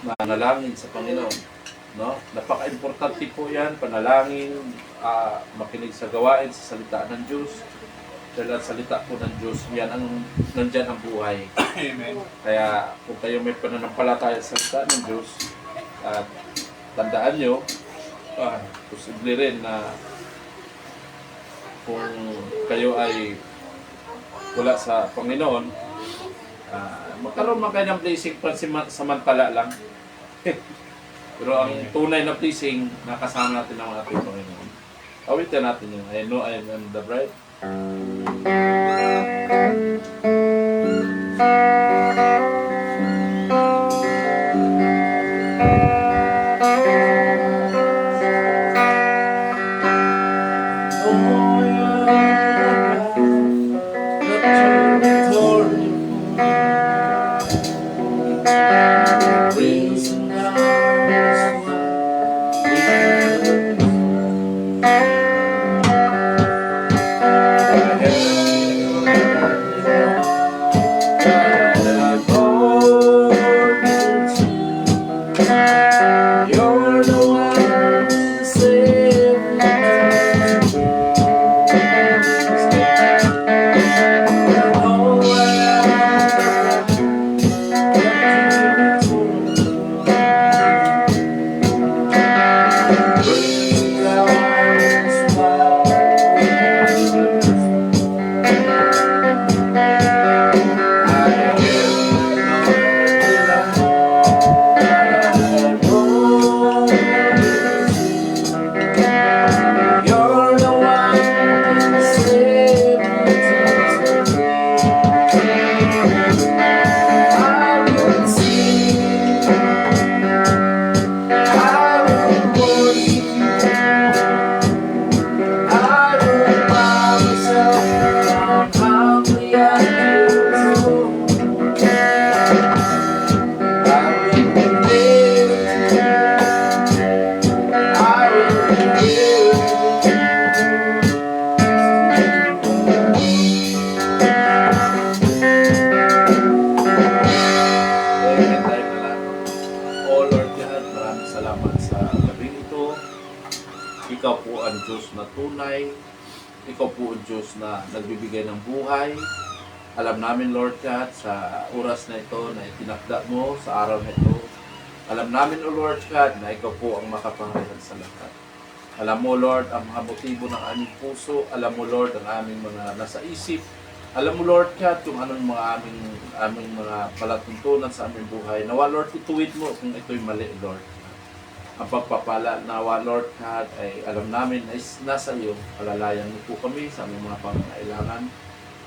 manalangin sa Panginoon. No? Napaka-importante po yan, panalangin, makinig sa gawain, sa salita ng Diyos. Dahil ang salita po ng Diyos, yan ang, nandyan ang buhay. Amen. Kaya kung kayo may pananampalataya sa salita ng Diyos, tandaan nyo, posible rin na kung kayo ay wala sa Panginoon, magkaroon man kayo ng blessing samantala lang. Pero ang tunay na blessing, nakasama natin ang ating Panginoon. Awitin natin yun. I know I am the bride. Ikaw po ang Diyos na tunay. Ikaw po ang Diyos na nagbibigay ng buhay. Alam namin, Lord God, sa oras na ito na itinakda mo, sa araw na ito, alam namin, O Lord God, na ikaw po ang makapangyarihan sa lahat. Alam mo, Lord, ang mga motibo ng aming puso. Alam mo, Lord, ang aming mga nasa isip. Alam mo, Lord God, kung anong mga aming mga palatuntunan sa aming buhay. Nawa, Lord, ituwid mo kung ito'y mali, Lord. Ang pagpapala nawa, Lord God, ay alam namin na nasa iyo. Palalayan mo po kami sa aming mga pangangailangan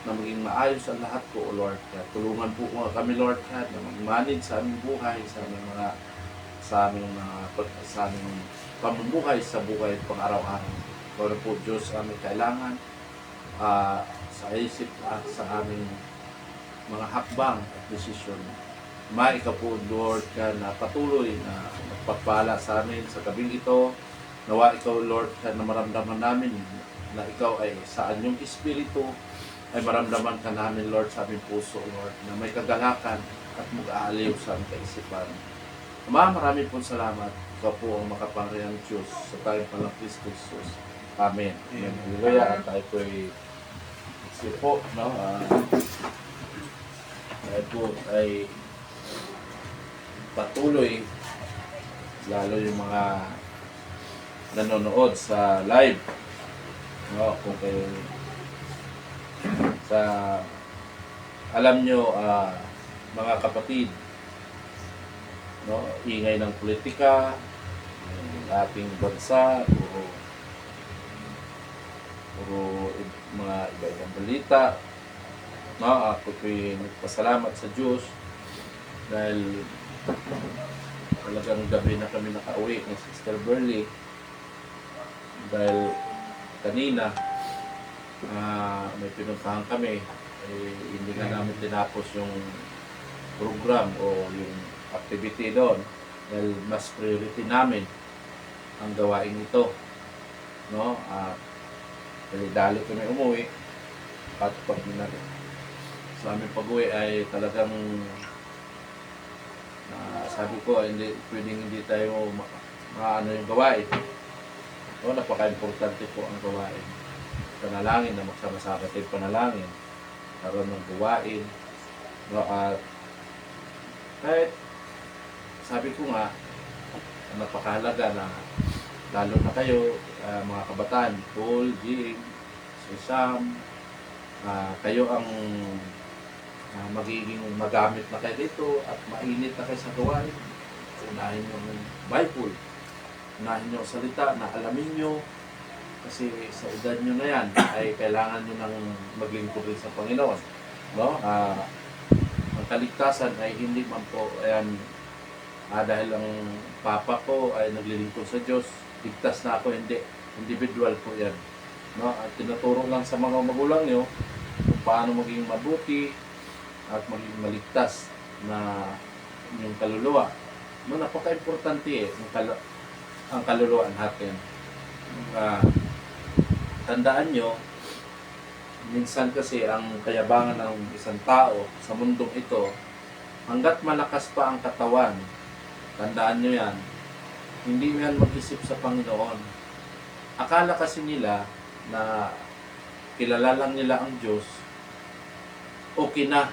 na maging maayos ang lahat po, O Lord God. Tulungan po kami, Lord God, na mag-manage sa aming buhay, sa aming pamumuhay sa buhay pang-araw-araw. Kung po, Diyos, aming kailangan sa isip at sa aming mga hakbang at desisyon. Ikaw po, Lord God, na patuloy na magpagpala sa amin sa gabing ito. Nawa ikaw, Lord God, na maramdaman namin na ikaw ay sa anyong espiritu ay maramdaman ka namin, Lord, sa aming puso, Lord, na may kagalakan at mag-aaliw sa aming kaisipan. Ama, marami po salamat. Ikaw po ang makapangyarihang Diyos sa tayong palang Kristo Jesus. Amen. Amen. Hallelujah. At tayo po ay sipo, no? Tayo po ay patuloy, lalo yung mga nanonood sa live, no? Kung kayo alam nyo, mga kapatid, no, ingay ng politika ng ating bansa, puro mga iba-ibang balita, no? Ako po'y nagpasalamat sa Diyos dahil talagang gabi na kami nakauwi ng Sister Burley dahil kanina may pinuntahan kami, hindi na namin tinapos yung program o yung activity doon dahil mas priority namin ang gawain ito, no? Dali-dali kami umuwi at pag sa aming pag-uwi ay talagang Sabi ko, hindi, pwedeng hindi tayo maano yung gawain. So, napaka-importante po ang gawain. Panalangin na magsama-sama tayo panalangin. Karoon ng gawain. No, at kahit sabi ko nga, napakahalaga na lalo na kayo, mga kabataan, Paul, Jing, si Sam, kayo ang magiging magamit na kayo dito at mainit na kayo sa gawain. Unahin nyo ng Bible, unahin nyo ang salita na alamin nyo, kasi sa edad nyo na yan ay kailangan nyo ng maglingkod rin sa Panginoon. No? Ang kaligtasan ay hindi man po ayan, dahil ang papa ko ay naglilingkod sa Diyos, ligtas na ako, hindi. Individual po yan. No? At tinuturo lang sa mga magulang nyo kung paano maging mabuti at maging maligtas na yung kaluluwa. No, napaka-importante ang kaluluwa natin. Tandaan nyo, minsan kasi ang kayabangan ng isang tao sa mundong ito, hanggat malakas pa ang katawan, tandaan nyo yan, hindi mo yan mag-isip sa Panginoon. Akala kasi nila na kilala lang nila ang Diyos, okay na.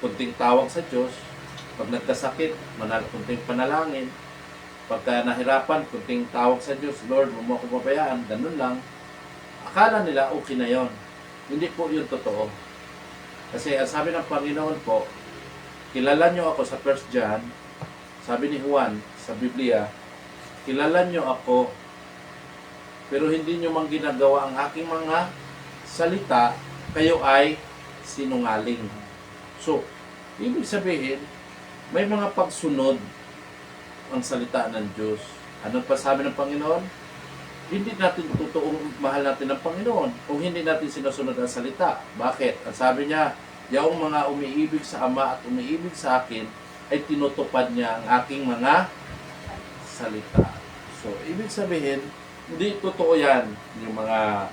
Kunting tawag sa Diyos, pag nagkasakit, kunting panalangin, pagka nahirapan, kunting tawag sa Diyos, Lord, huwag mo ako pabayaan, ganun lang. Akala nila okay na yon. Hindi po yun totoo. Kasi ang sabi ng Panginoon po, kilala nyo ako sa 1 John, sabi ni Juan sa Biblia, kilala nyo ako, pero hindi nyo mang ginagawa ang aking mga salita, kayo ay sinungaling. So, ibig sabihin, may mga pagsunod ang salita ng Diyos. Ano pa sabi ng Panginoon? Hindi natin totoong mahal natin ng Panginoon kung hindi natin sinusunod ang salita. Bakit? Ang sabi niya, yung mga umiibig sa Ama at umiibig sa akin, ay tinutupad niya ang aking mga salita. So, ibig sabihin, hindi totoo yan. Yung mga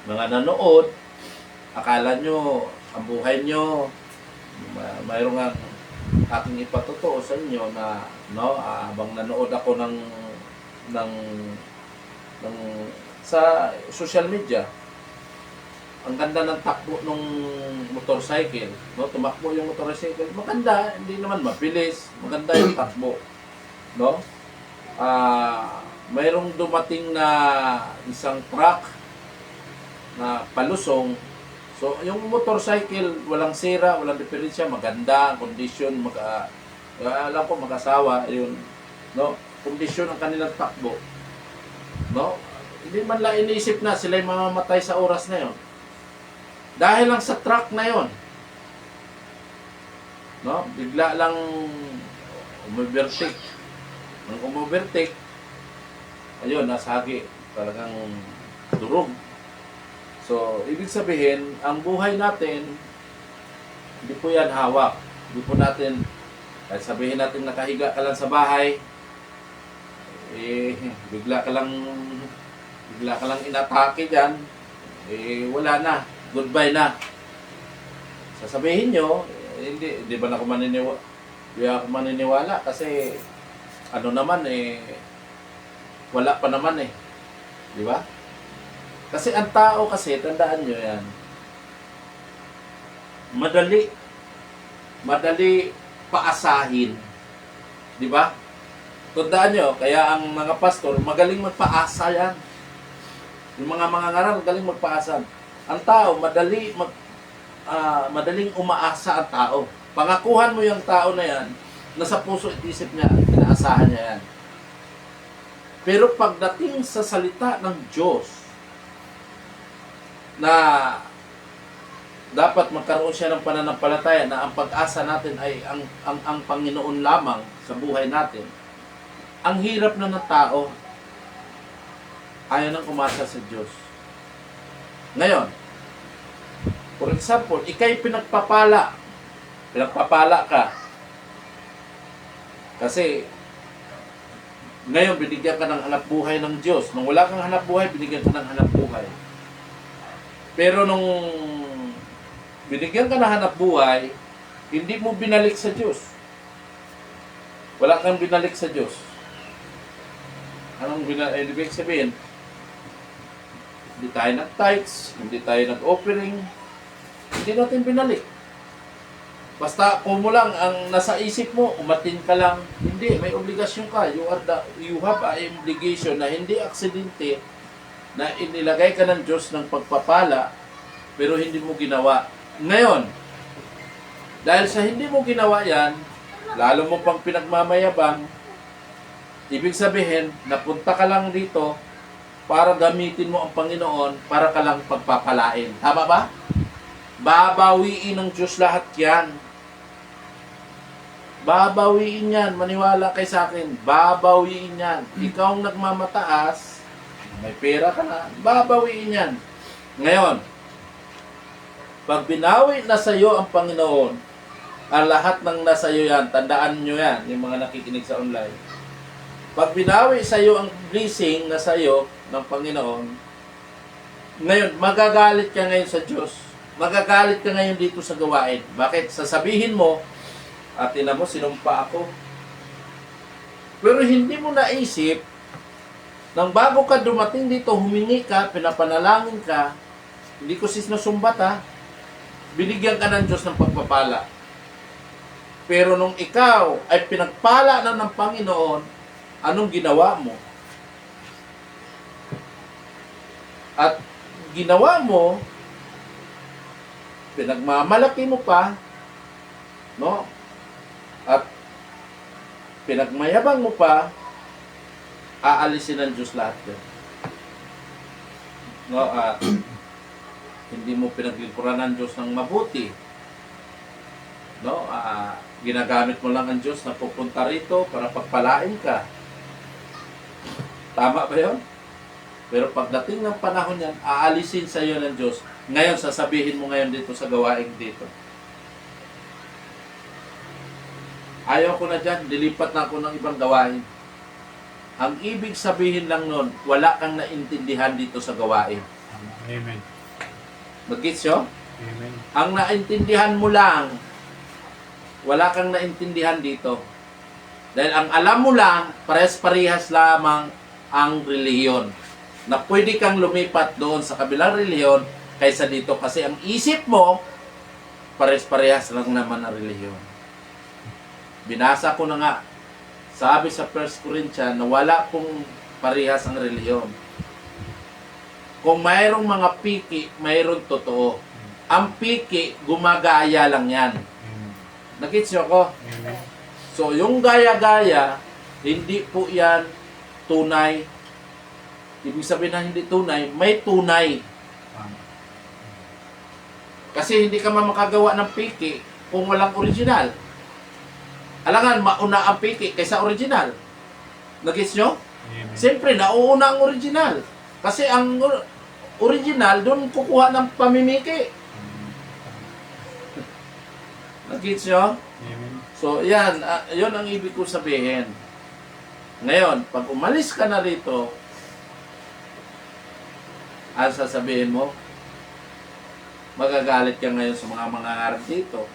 nanood, akala nyo, ang buhay nyo, mayroong nga aking ipatotoo sa inyo na habang nanood ako ng sa social media, ang ganda ng takbo ng motorcycle, no? Tumakbo yung motorcycle, maganda, hindi naman mabilis, maganda yung takbo, no? Mayroong dumating na isang truck na palusong. So, yung motorcycle, walang sira, walang diferensya, maganda, kondisyon, alam ko mag-asawa, yun, no? Kondisyon ang kanilang takbo, no? Hindi man lang iniisip na sila yung mamamatay sa oras na yun. Dahil lang sa truck na yon, no? Bigla lang umovertake. Nang umovertake, ayun, nasagi, talagang durog. So, ibig sabihin, ang buhay natin, hindi po yan hawak. Hindi po natin, kahit sabihin natin nakahiga ka lang sa bahay, bigla ka lang inatake dyan, wala na. Goodbye na. Sasabihin nyo, hindi ba na ako maniniwala? Hindi ako maniniwala kasi ano naman wala pa naman di ba? Kasi ang tao kasi, tandaan nyo yan, madali paasahin. Di ba? Tandaan nyo, kaya ang mga pastor, magaling magpaasa yan. Yung mga ngaral, magaling magpaasa. Ang tao, madaling umaasa ang tao. Pangakuhan mo yung tao na yan, nasa puso at isip niya, pinaasahan niya yan. Pero pagdating sa salita ng Diyos, na dapat magkaroon siya ng pananampalataya na ang pag-asa natin ay ang Panginoon lamang sa buhay natin, ang hirap na ng tao, ayaw nang umasa sa Diyos. Ngayon, for example, ikay pinagpapala ka. Kasi, ngayon, binigyan ka ng hanap buhay ng Diyos. Nung wala kang hanap buhay, binigyan ka ng hanap buhay. Pero nung binigyan ka ng hanap buhay, hindi mo binalik sa Diyos. Wala kang binalik sa Diyos. Anong ibig sabihin? Hindi tayo nag-tithes, hindi tayo nag-offering, hindi natin binalik. Basta kung mo lang ang nasa isip mo, umatin ka lang, hindi, may obligasyon ka. You have a obligation na hindi aksidente na inilagay ka ng Diyos ng pagpapala, pero hindi mo ginawa. Ngayon, dahil sa hindi mo ginawa yan, lalo mo pang pinagmamayabang, ibig sabihin, napunta ka lang dito para gamitin mo ang Panginoon para ka lang pagpapalain. Tama ba? Babawiin ng Diyos lahat yan. Babawiin yan. Maniwala kay sa akin. Babawiin yan. Ikaw ang nagmamataas, may pera ka na, babawiin yan. Ngayon, pag binawi na sa iyo ang Panginoon, ang lahat ng nasa iyo yan, tandaan nyo yan, yung mga nakikinig sa online. Pag binawi sa iyo ang blessing na sa iyo ng Panginoon, ngayon, magagalit ka ngayon sa Diyos. Magagalit ka ngayon dito sa gawain. Bakit? Sasabihin mo, ina mo, sinumpa ako. Pero hindi mo naisip, nang bago ka dumating dito, humingi ka, pinapanalangin ka, hindi ko sinusumbat ha, binigyan ka ng Diyos ng pagpapala. Pero nung ikaw ay pinagpala na ng Panginoon, anong ginawa mo? At ginawa mo, pinagmamalaki mo pa, no? At pinagmayabang mo pa, aalisin ng Diyos lahat yun. No, hindi mo pinaglingkuran ng Diyos ng mabuti. No, ginagamit mo lang ang Diyos na pupunta rito para pagpalain ka. Tama ba yun? Pero pagdating ng panahon yan, aalisin sa iyo ng Diyos. Ngayon, sasabihin mo ngayon dito sa gawain dito. Ayaw ko na dyan, dilipat na ako ng ibang gawain. Ang ibig sabihin lang nun, wala kang naintindihan dito sa gawain. Amen. Mag-gets yun? Amen. Ang naintindihan mo lang, wala kang naintindihan dito. Dahil ang alam mo lang, pares-parehas lamang ang relihiyon. Na pwede kang lumipat doon sa kabilang relihiyon kaysa dito. Kasi ang isip mo, pares-parehas lang naman ang relihiyon. Binasa ko na nga, sabi sa 1 Corinthians na wala pong parehas ang relihiyon. Kung mayroong mga piki, mayroong totoo. Ang piki, gumagaya lang yan. Nakits nyo ako? Amen. So, yung gaya-gaya, hindi po yan tunay. Ibig sabihin na hindi tunay, may tunay. Kasi hindi ka makagawa ng piki kung walang original. Alangan, mauna ang piki kaysa original. Nagets nyo? Amen. Siyempre, nauuna ang original. Kasi ang original, doon kukuha ng pamimiki. Nagets nyo? Amen. So, yan. Yun ang ibig ko sabihin. Ngayon, pag umalis ka na rito, ang sasabihin mo, magagalit ka ngayon sa mga mangangarap dito.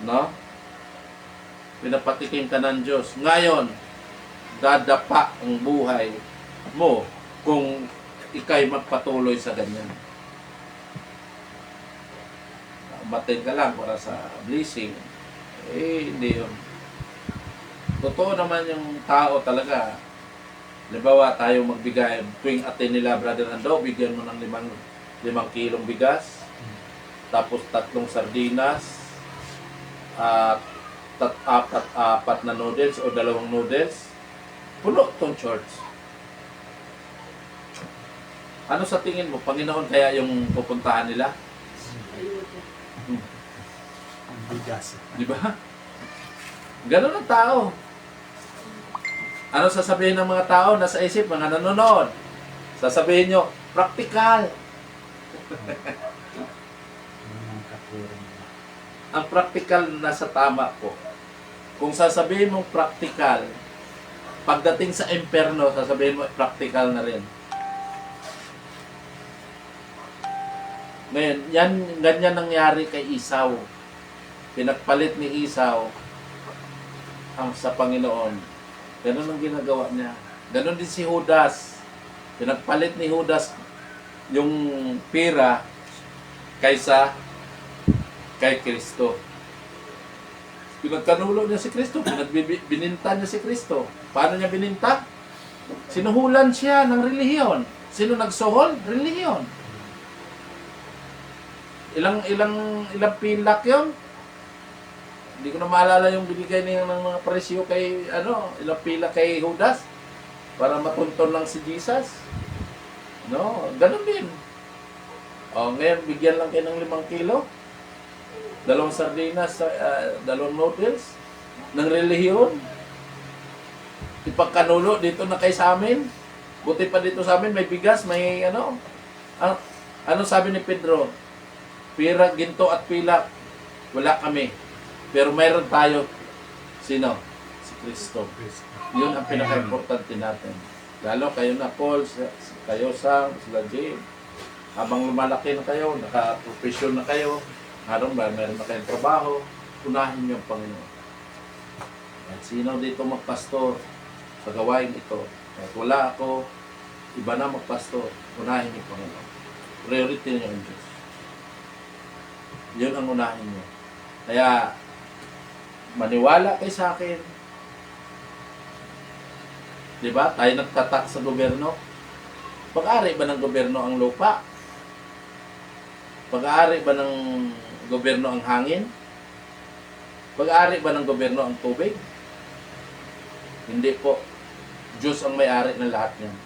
No? Pinapatikim ka ng Diyos. Ngayon, dadapa ang buhay mo kung ikay magpatuloy sa ganyan. Batin ka lang para sa blessing. Hindi yun. Totoo naman yung tao talaga. Halimbawa, tayo magbigay. Tuwing atin nila, Brother Ando, bigyan mo ng 5 kilong bigas. Tapos 3 sardinas. At apat na noodles o 2 noodles. Puno tong church. Ano sa tingin mo? Panginoon kaya yung pupuntahan nila? Ang bigas. Di ba? Ganun ang tao. Ano sasabihin ng mga tao? Nasa isip, mga nanonood. Sasabihin nyo, practical. Ang kapuran. Ang practical nasa tama po. Kung sasabihin mong practical, pagdating sa imperno, sasabihin mo practical na rin. Ngayon, ganyan nangyari kay Esau. Pinagpalit ni Esau ang sa Panginoon. Ganun ang ginagawa niya. Ganun din si Judas. Pinagpalit ni Judas yung pira kaysa kay Kristo. Pinagkanulo niya si Kristo, bininta niya si Kristo. Paano niya bininta? Sinuhulan siya ng relihiyon. Sino nagsuhol? Relihiyon. Ilang pilak 'yon? Hindi ko na maalala yung binigay niya ng mga presyo kay ilang pilak kay Judas para matunton lang si Jesus. No, ganun din. Ngayon bigyan lang kayo ng 5 kilo. 2 sardinas, 2 noodles ng relihiyon. Ipagkanulo dito na kay sa amin. Buti pa dito sa amin may bigas, may ano sabi ni Pedro? Pira, ginto at pilak wala kami. Pero mayroon tayo. Sino? Si Kristo. Yun ang pinaka-importante natin. Lalo kayo na Paul, kayo Sang, sila Jay. Habang lumalaki na kayo, naka-profesyon na kayo, meron na kayong trabaho, unahin niyo ang Panginoon. At sino dito magpastor sa gawain ito? Kahit wala ako, iba na magpastor, unahin niyo ang Panginoon. Priority niyo ang Diyos. Yun ang unahin niyo. Kaya, maniwala kayo sa akin. Diba? Tayo nagtatak sa gobyerno. Pag-ari ba ng gobyerno ang lupa? Pag-ari ba ng gobyerno ang hangin? Pag-ari ba ng gobyerno ang tubig? Hindi po. Diyos ang may-ari ng lahat niyan.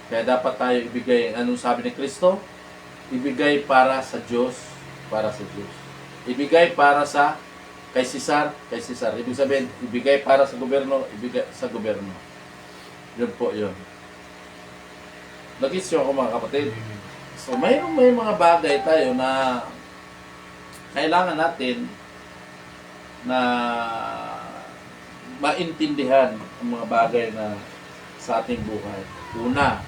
Kaya dapat tayo ibigay, anong sabi ni Kristo? Ibigay para sa Diyos, para sa Diyos. Ibigay para sa kay Cesar, kay Cesar. Ibig sabihin, ibigay para sa gobyerno, ibigay sa gobyerno. Yun po yun. Nag-gets nyo ako mga kapatid. So may mga bagay tayo na kailangan natin na maintindihan ang mga bagay na sa ating buhay. Una,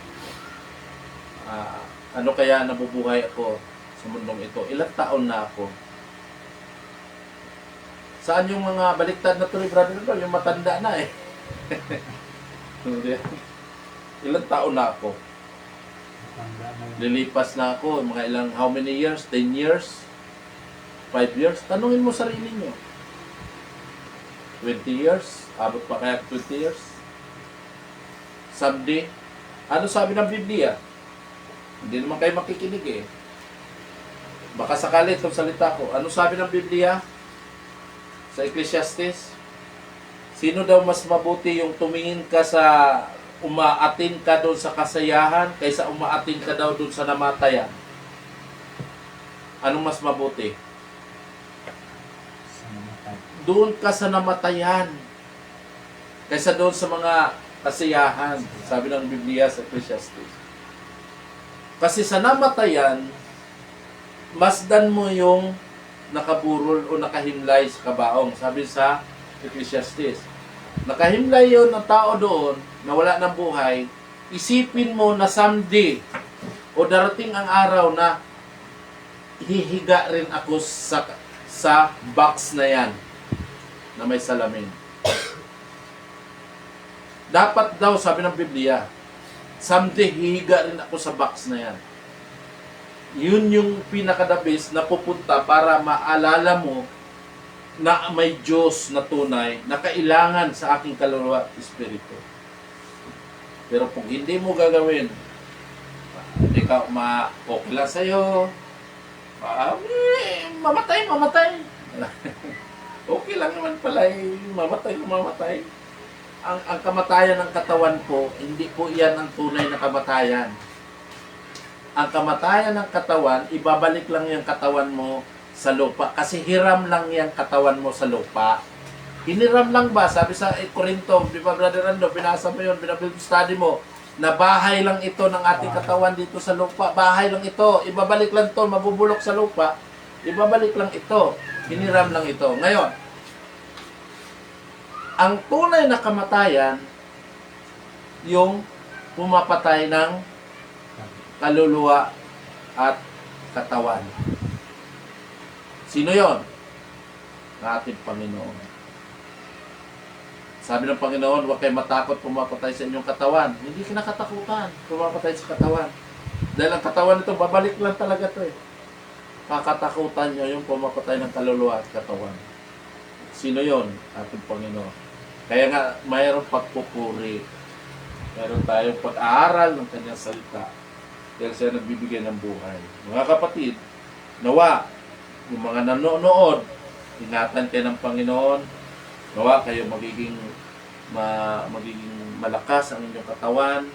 ano kaya nabubuhay ako sa mundong ito? Ilang taon na ako? Saan yung mga baliktad na tuloy, brother? Yung matanda na eh. Ilang taon na ako? Lilipas na ako. Mga ilang, how many years? 10 years? 5 years? Tanungin mo sarili nyo. 20 years? Abot pa kaya 20 years? Someday? Ano sabi ng Biblia? Hindi naman kayo makikinig eh. Baka sakali itong salita ko. Ano sabi ng Biblia? Sa Ecclesiastes? Sino daw mas mabuti yung tumingin ka sa umaatin ka doon sa kasayahan kaysa umaatin ka daw doon sa namatayan? Anong mas mabuti? Doon ka sa namatayan kaysa doon sa mga kasiyahan, sabi ng Biblia sa Ecclesiastes. Kasi sa namatayan, masdan mo yung nakaburol o nakahimlay sa kabaong, sabi sa Ecclesiastes. Nakahimlay yun ng tao doon na wala ng buhay, isipin mo na someday o darating ang araw na hihiga rin ako sa box na yan na may salamin. Dapat daw, sabi ng Biblia, someday hihiga rin ako sa box na yan. Yun yung pinakadabis na pupunta para maalala mo na may Diyos na tunay na kailangan sa aking kaluluwa at espiritu. Pero kung hindi mo gagawin, hindi ka okay lang sa'yo, mamatay. Okay lang naman pala, mamatay. Ang kamatayan ng katawan po, hindi po yan ang tunay na kamatayan. Ang kamatayan ng katawan, ibabalik lang yung katawan mo sa lupa. Kasi hiram lang yung katawan mo sa lupa. Hiniram lang ba? Sabi sa Corinto, di ba Brother Rando, pinasa mo yun, binabuild study mo, na bahay lang ito ng ating katawan dito sa lupa. Bahay lang ito. Ibabalik lang ito, mabubulok sa lupa. Ibabalik lang ito. Hiniram lang ito. Ngayon, ang tunay na kamatayan, yung pumapatay ng kaluluwa at katawan. Sino yon? ng ating Panginoon. Sabi ng Panginoon, huwag kayo matakot pumapatay sa inyong katawan. Hindi kinakatakutan pumapatay sa katawan. Dahil ang katawan nito, babalik lang talaga ito eh. Kakatakutan nyo yung pumapatay ng kaluluwa at katawan. Sino yon? Ating Panginoon. Kaya nga, mayroong pagpupuri. Mayroon tayong pag-aaral ng kanyang salita. Dahil siya nagbibigay ng buhay. Mga kapatid, nawa, yung mga nanonood, ingatan kayo ng Panginoon. Nawa kayo magiging malakas ang inyong katawan.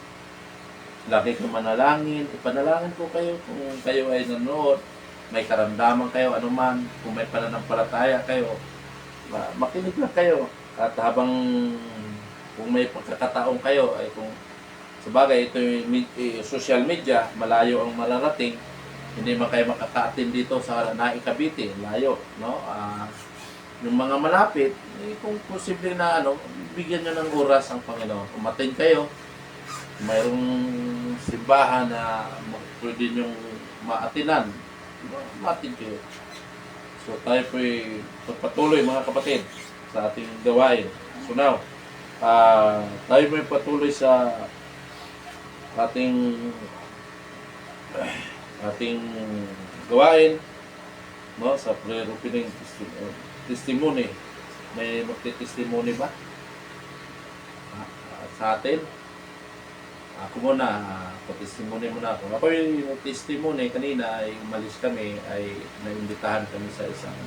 Lagi kayong manalangin. Ipanalangin ko kayo kung kayo ay nanonood. May karamdaman kayo, anuman. Kung may pananampalataya kayo, makinig lang kayo. At habang kung may pagkakataon kayo, ay kung sabagay ito yung social media, malayo ang mararating, hindi man kayo makaka-attend dito sa Naikabiti, layo, no? Yung mga malapit, kung posible na bigyan nyo ng oras ang Panginoon. Umatin kayo, mayroong simbahan na pwede nyong maatinan, matin kayo. So tayo po'y pagpatuloy mga kapatid sa ating gawain. So now, tayo po'y patuloy sa ating gawain, no, sa prayer opening testimony. May magte-testimony ba sa atin? Ako muna, testimony muna ako. Ako yung testimony kanina ay umalis kami, ay naimbitahan kami sa isang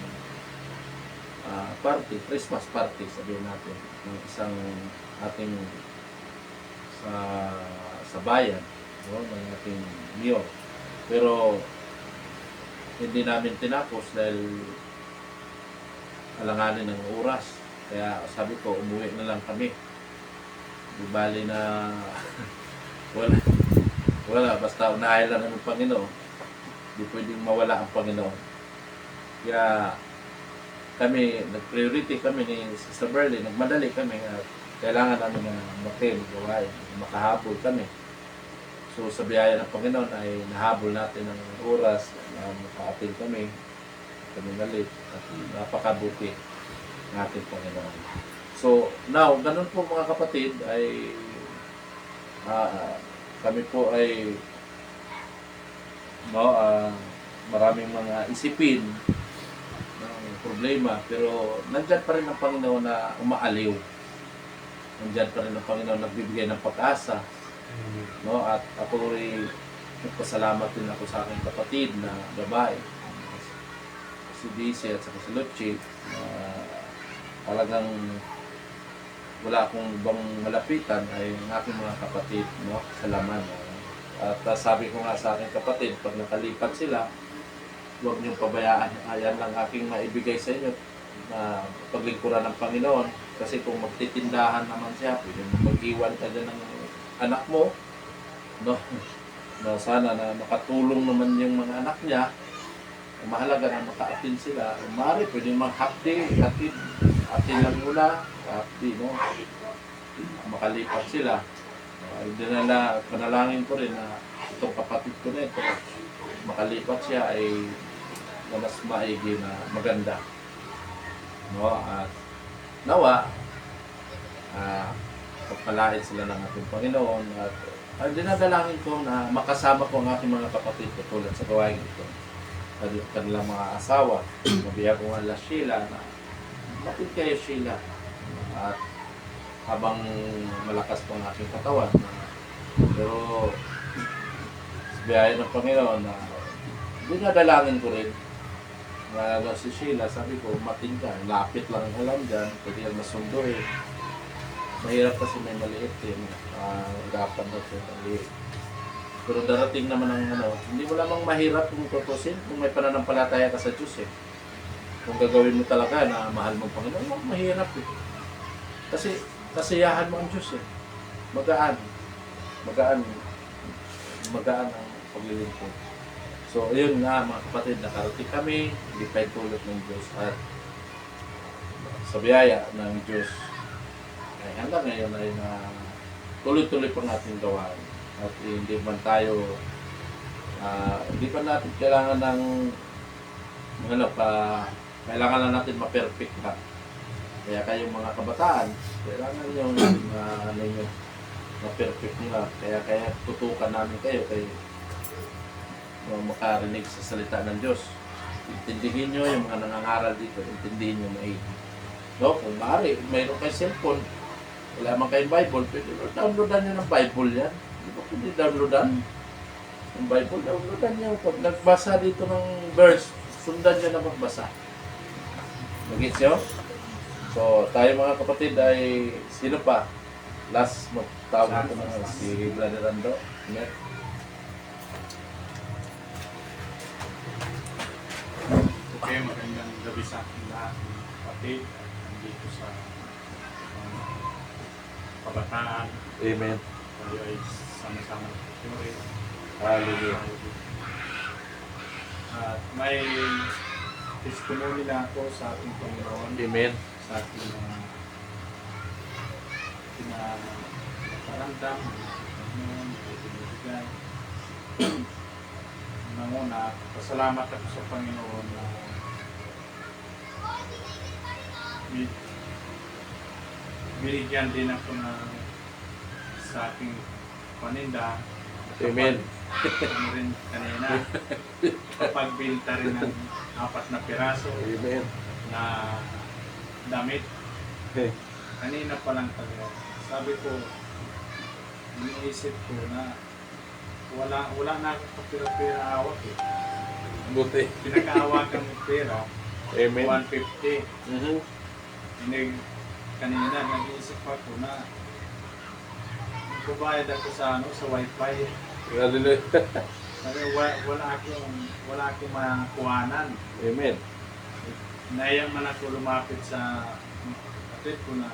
party, Christmas party sabihin natin, ng isang ating sa bayan, no, ng ating mayor. Pero hindi namin tinapos dahil alanganin ng oras. Kaya sabi ko, umuwi na lang kami. Di bali na wala, basta unahay lang ng Panginoon. Di pwedeng mawala ang Panginoon. Kaya kami, nag-priority kami ni Sister Berly, nagmadali kami at kailangan namin na gawain, makahabol kami. So sa biyaya ng Panginoon ay nahabol natin ang oras na maka-attend kami nalit at napakabuti ng ating Panginoon. So now, ganun po mga kapatid ay kami po ay maraming mga isipin ng problema, pero nandyan pa rin ang Panginoon na umaaliw. Nandyan pa rin ang Panginoon nagbibigay ng pag-asa. No? At ako rin nagpasalamat din ako sa aking kapatid na babae, si Daisy at si Luchi, talagang wala akong ibang malapitan ay ang aking mga kapatid, no, sa laman. At sabi ko nga sa aking kapatid, pag nakalipat sila, huwag niyong pabayaan. Ayan lang aking maibigay sa inyo na paglingkuran ng Panginoon. Kasi kung magtitindahan naman siya, pwede mag-iwan ka dyan ng anak mo, no? Na sana na makatulong naman yung mga anak niya. Mahalaga na maka-attend sila. Maaari, pwede mag-half day, attend lang muna, half day, no? Makalipat sila. Hindi na panalangin ko rin na itong kapatid ko na ito, makalipat siya ay mas maigi na maganda. No? At nawa, pagpalain sila ng ating Panginoon at dinadalangin ko na makasama ko ang aking mga kapatid tulad sa gawain ito. Kanilang mga asawa, mabiya ko nga Sheila na bakit kayo Sheila? At habang malakas po ang aking katawan. Pero sa biyaya ng Panginoon na dinadalangin ko rin na si Sheila, sabi ko, mating ka, lapit lang ang alam dyan, pwede yan masundo eh. Mahirap kasi may maliit eh, gapan na siya maliit. Pero darating naman ang hindi mo lamang mahirap kung tutusin, kung may pananampalataya ka sa Diyos eh. Kung gagawin mo talaga na mahal mo ang Panginoon, mahirap eh. Kasi kasiyahan mo ang Diyos eh. Magaan ang paglilingkod. So, ayun nga mga kapatid, nakarating kami, hindi tayo tulad ng Diyos at sa biyaya ng Diyos ay hanggang ngayon ay tuloy-tuloy pang ating gawain. At hindi man tayo, hindi pa natin kailangan ng Kailangan na natin ma-perfect na. Kaya kayong mga kabataan, kailangan yung ano yung ma-perfect nila. Kaya tutukan namin kayo kay makarinig sa salita ng Diyos. Intindihin nyo yung mga nangangaral dito. Intindihin nyo maigi. No? Kung maaari, mayroon kayo cellphone, wala man kayong Bible, pwede downloadan nyo ng Bible yan. Di ba pwede downloadan? Yung Bible, downloadan nyo. Pag nagbasa dito ng verse, sundan nyo na magbasa. Nag-gets nyo? So, tayo mga kapatid ay, sino pa? Last magtawag ko na si Brother Rando. Amen. Okay, magandang gabi sa ating lahat ng kapatid. Nandito sa kabataan. Amen. Tayo ay sama-sama tutuloy. Hallelujah. At may testimony na ako sa ating Panginoon. Amen. Sa ating mga pinaparamdam ng pinibigay. Nanguna, pasalamat ako sa Panginoon na binigyan din ako na sa aking paninda. Amen. Ano rin kanina, kapag binta rin ng 4 na piraso Amen. na damit. Kanina pa lang talaga. Sabi ko, iniisip ko na wala na akong kapira-pira awak eh. Buti. Pinag-aawakan ng pera, Amen. 150. Mhm. Kanina nag-iisip ako na magbabayad ako sa sa wifi. Hallelujah. Sabi, wala akong makuhanan. Amen. Naiyak man ako lumapit sa kapatid ko na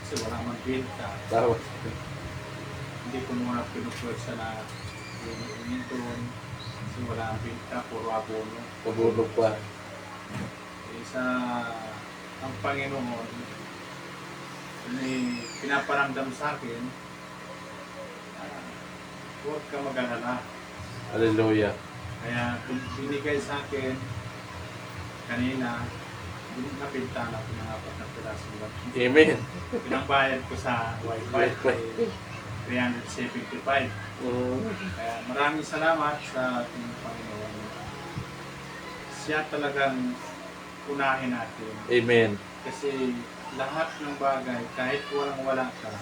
kasi wala man binta. Tama. Hindi ko naman pinupwersa na yung doon kasi wala ang binta, puro abono. Kabulog pa. Isa ang Panginoon pinaparamdam sa akin, huwag ka mag-alala. Hallelujah. Kaya kung binigay sa akin kanina, napinta na ng 4 na piraso. Amen. Pinambayad ko sa wifi ay 375. Kaya maraming salamat sa ating Panginoon. Siya talagang unahin natin. Amen. Kasi lahat ng bagay, kahit walang-wala ka,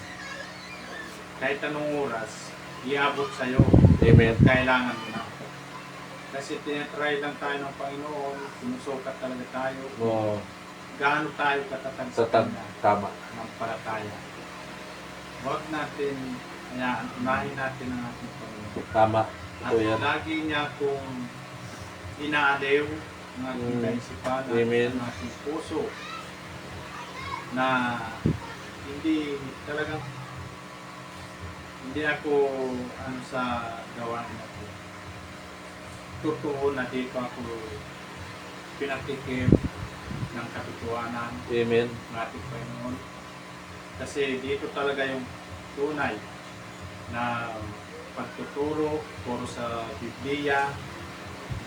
kahit anong oras, iabot sa'yo. Amen. Kailangan mo na. Kasi tinatry lang tayo ng Panginoon, sinusukat talaga tayo. Oo. Gaano tayo katatag Sa sa Kanya tama. ng palataya. Huwag natin, kaya unahin natin ang ating Panginoon. Tama. At Ito yan. lagi niya kung inaaliw ang ating kaisipan, Amen. ang ating puso, na hindi talagang hindi ako sa gawain ako. Totoo na dito ako pinatikim ng katotohanan Amen. ng ating Panginoon. Kasi dito talaga yung tunay na pagtuturo puro sa Biblia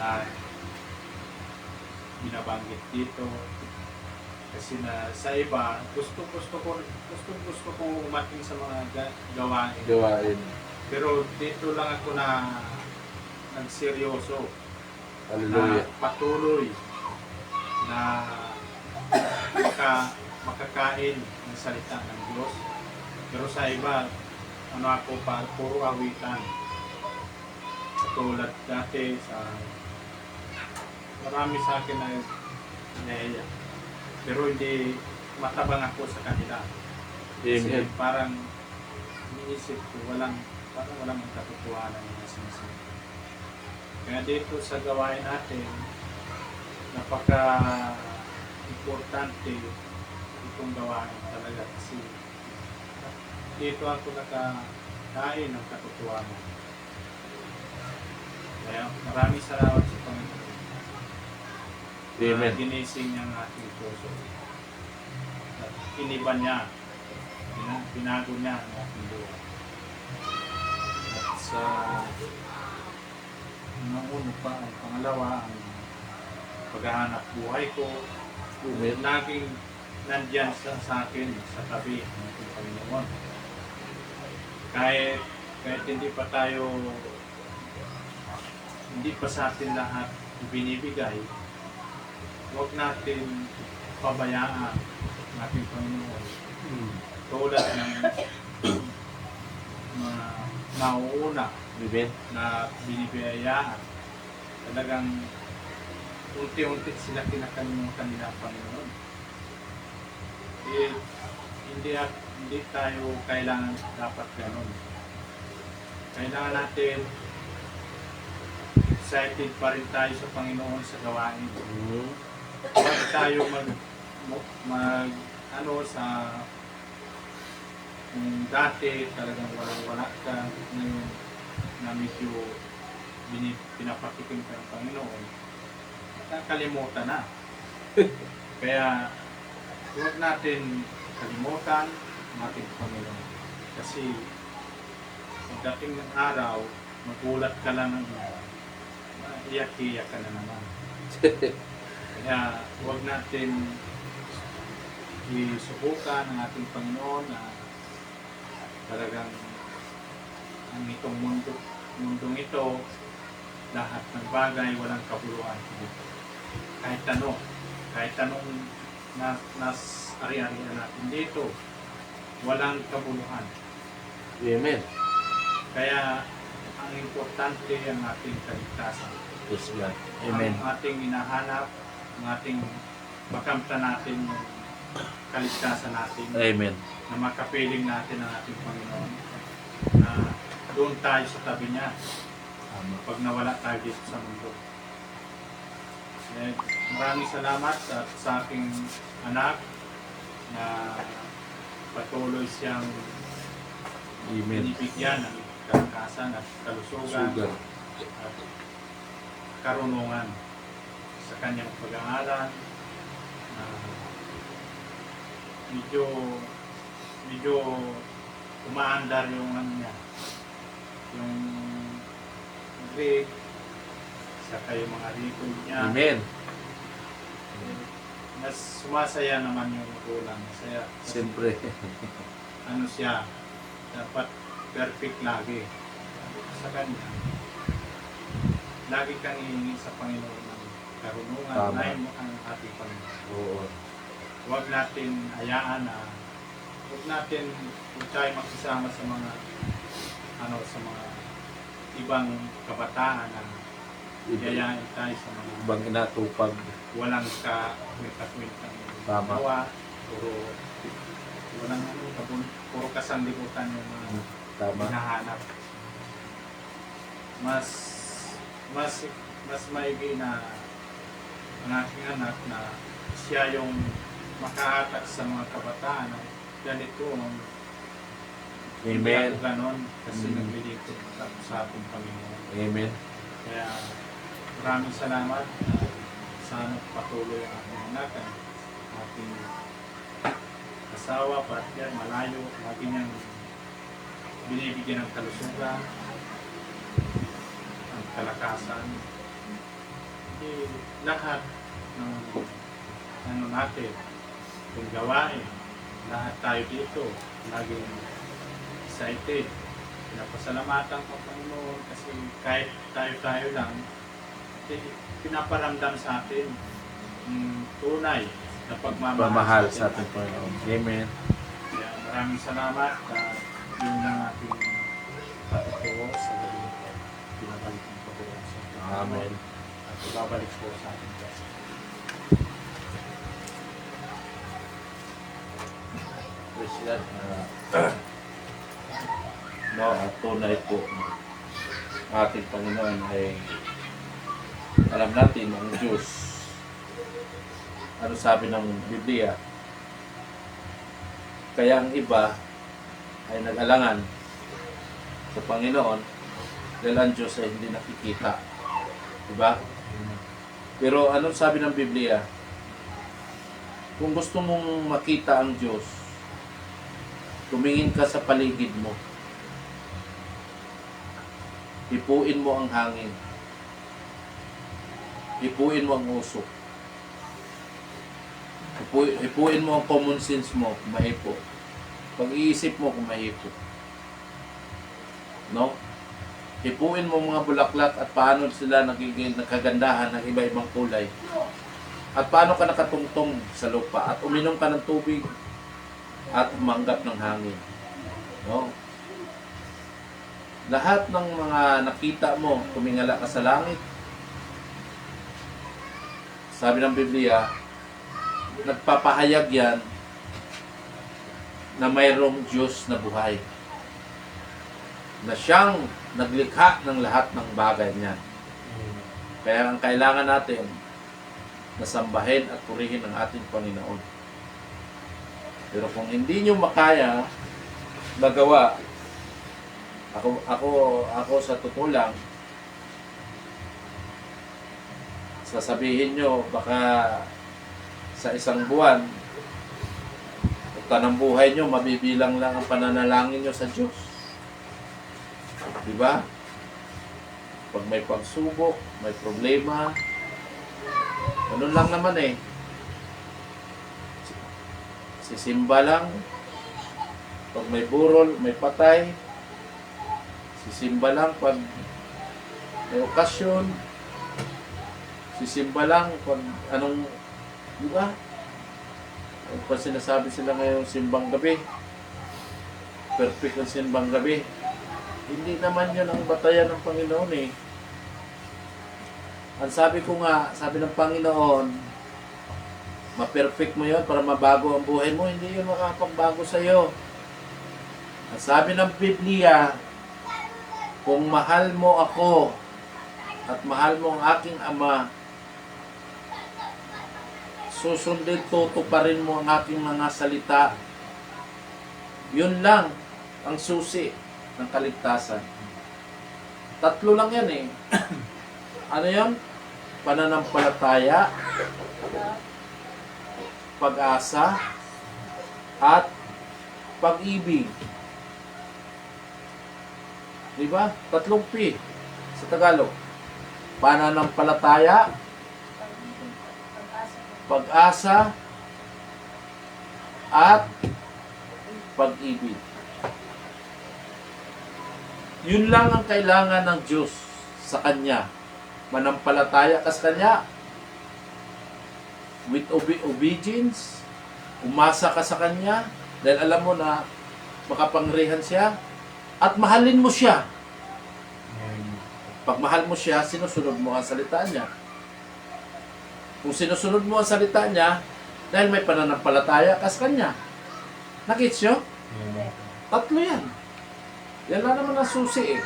na binabanggit dito. Kasi na sa iba, gusto ko umating sa mga gawain. Gawain. Pero dito lang ako na nagseryoso, Hallelujah. na patuloy na makakain ng salita ng Diyos. Pero sa iba, ako pa, puro awitan. Katulad dati marami sa akin na nahiya. Pero hindi matabang ako sa kanila. Kasi Amen. parang iniisip ko, parang walang katotohanan na sinasabi. Kaya dito sa gawain natin, napaka-importante itong gawain talaga kasi dito ako nakakain ng katotohanan. Kaya maraming salamat sa Panginoon. Amen. Ginising niya ang ating puso. At iniba niya, binago niya ang ating buhay. At sa una pa, ang pangalawa, ang paghahanap buhay ko, Amen. laging nandyan sa akin, sa tabi ng ating Panginoon. Kahit hindi pa sa atin lahat binibigay, huwag natin pabayaan ng ating Panginoon. Tulad ng mga nauuna Amen. na binibiyayaan, talagang unti-unti sila kinakalimutan nila ang Panginoon. Hindi tayo kailangan dapat ganun. Kailangan natin excited pa rin tayo sa Panginoon sa gawain. Huwag tayo sa kung dati talagang wala ka ngayon na medyo pinapakitin ka ng Panginoon, nakakalimutan na. Kaya huwag natin kalimutan ang ating Panginoon. Kasi pagdating ng araw, magulat ka lang ng iyak-iyak ka na naman. Kaya huwag natin isubukan ang ating Panginoon na talagang ang itong mundong ito, lahat ng bagay walang kabuluhan. Kahit anong nas ari-arian natin dito, walang kabuluhan. Amen. Kaya ang importante ang ating kaligtasan. Yes, God. Amen. Ang ating hinahanap, ang ating makamta natin yung kaligtasan natin, Amen. na makapiling natin ang ating Panginoon, na doon tayo sa tabi niya pag nawala tayo dito sa mundo. Maraming salamat sa aking anak na patuloy siyang Amen. binibigyan ng kalakasan at kalusugan Sugar. at karunungan sa kanyang pag-aaral. Medyo umaandar yung yung grade, saka yung mga record niya. Amen. Mas sumasaya naman yung magulang. Masaya. Kasi Siyempre. ano siya, dapat perfect lagi. Sa kanya, lagi kang hihingi sa Panginoon ng karunungan. Tama. Unahin mo ang ating Panginoon. Oo. Huwag natin hayaan na huwag tayo makisama sa mga ibang kabataan na yayain tayo sa mga Ibang inatupag. walang kwenta-kwentang Tama. gawa, puro kasanlibutan yung mga Tama. hinahanap. Mas maigi na ang aking anak na siya yung makahatak sa mga kabataan na ganito ang Amen. ganon kasi Mm. naglilingkod sa ating Panginoon. Amen. Kaya maraming salamat. Sana patuloy ang ating anak, ang ating asawa, partner, malayo, lagi niyang binibigyan ng kalusugan, ang kalakasan. Hindi lahat ng natin, yung gawain, lahat tayo dito, laging excited. Pinapasalamatan ko Panginoon kasi kahit tayo lang, pinaparamdam sa atin tunay na Pagmamahal sa ating Panginoon. Amen. Kaya maraming salamat at yun ang ating patutuo sa gabi. Pinabalik ng pagkakas sa Panginoon. Amen. At ibabalik po sa ating Diyos. Praise God. Tunay po ating Panginoon ay alam natin ang Diyos. Ano sabi ng Biblia? Kaya ang iba ay nag-alangan sa Panginoon dahil ang Diyos ay hindi nakikita. Diba? Pero ano sabi ng Biblia? Kung gusto mong makita ang Diyos, tumingin ka sa paligid mo. Hipuin mo ang hangin. Hipuin mo ang usok. Hipuin mo ang common sense mo kung mahipo. Pag-iisip mo kung mahipo. No? Hipuin mo mga bulaklak at paano sila nagiging nakagandahan ng iba-ibang kulay. At paano ka nakatungtong sa lupa at uminom ka ng tubig at umanggap ng hangin. No? Lahat ng mga nakita mo, tumingala ka sa langit. Sabi ng Biblia, nagpapahayag yan na mayroong Diyos na buhay. Na siyang naglikha ng lahat ng bagay niya. Kaya ang kailangan natin nasambahin at purihin ang ating Panginoon. Pero kung hindi nyo makaya magawa, ako sa totoo lang, sasabihin nyo, baka sa isang buwan, ng buhay nyo, mabibilang lang ang pananalangin nyo sa Diyos. Diba? Pag may pagsubok, may problema, ganun lang naman eh. Sisimba lang. Pag may burol, may patay. Sisimba lang pag may okasyon. Sisimba lang pag anong, di ba? Pag sinasabi sila ngayong simbang gabi, perfect ang simbang gabi. Hindi naman yun ang batayan ng Panginoon eh. Ang sabi ko nga, sabi ng Panginoon, ma-perfect mo yun para mabago ang buhay mo, hindi yun makakapagbago sa'yo. Ang sabi ng Biblia, kung mahal mo ako at mahal mo ang aking Ama, susundin, tutuparin mo ang aking mga salita. Yun lang ang susi ng kaligtasan. Tatlo lang yan eh. Ano yan? Pananampalataya, pag-asa, at pag-ibig. Diba? Tatlong P sa Tagalog. Pananampalataya, pag-asa, at pag-ibig. Yun lang ang kailangan ng Diyos sa Kanya. Manampalataya ka sa Kanya with obedience, umasa ka sa Kanya dahil alam mo na makapangyarihan siya at mahalin mo siya. Pag mahal mo siya, sinusunod mo ang salita niya. Kung sinusunod mo ang salita niya, dahil may pananampalataya ka sa Kanya. Nakits nyo? Tatlo yan. Yan lang naman ang susi eh,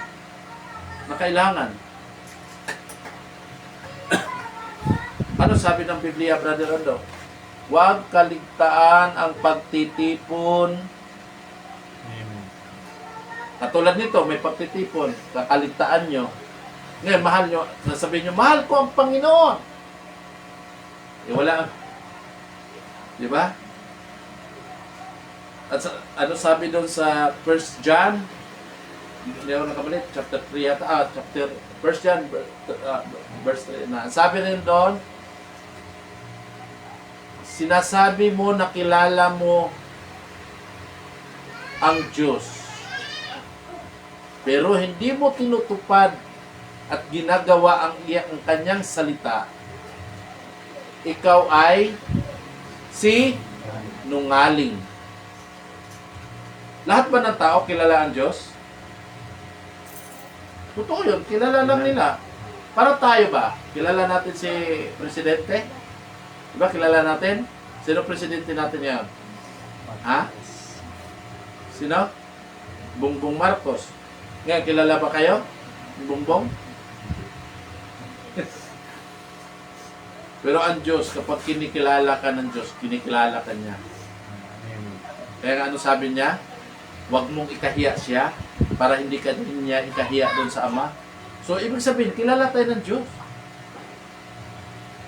na kailangan. Ano sabi ng Biblia, Brother Rondo? Huwag kaligtaan ang pagtitipon. Katulad nito, may pagtitipon, kakaligtaan nyo. Ngayon, mahal nyo, sasabihin nyo, mahal ko ang Panginoon. Eh, wala. Di ba? At ano sabi doon sa 1 John? Hindi ako nakabalik, chapter 3 yata, chapter 1 John, verse 3 na. Sabi rin doon, sinasabi mo na kilala mo ang Diyos, pero hindi mo tinutupad at ginagawa ang kanyang salita, ikaw ay si nungaling. Lahat ba ng tao kilala ang Diyos? Totoo yun, kilala lang nila. Para tayo ba? Kilala natin si Presidente? Diba kilala natin? Sino Presidente natin yan? Ha? Sino? Bongbong Marcos. Ngayon, kilala ba kayo? Bongbong? Pero ang Diyos, kapag kinikilala ka ng Diyos, kinikilala ka niya. Kaya nga ano sabi niya? Huwag mong ikahiya siya para hindi ka din niya ikahiya doon sa Ama. So, ibig sabihin, kilala tayo ng Diyos.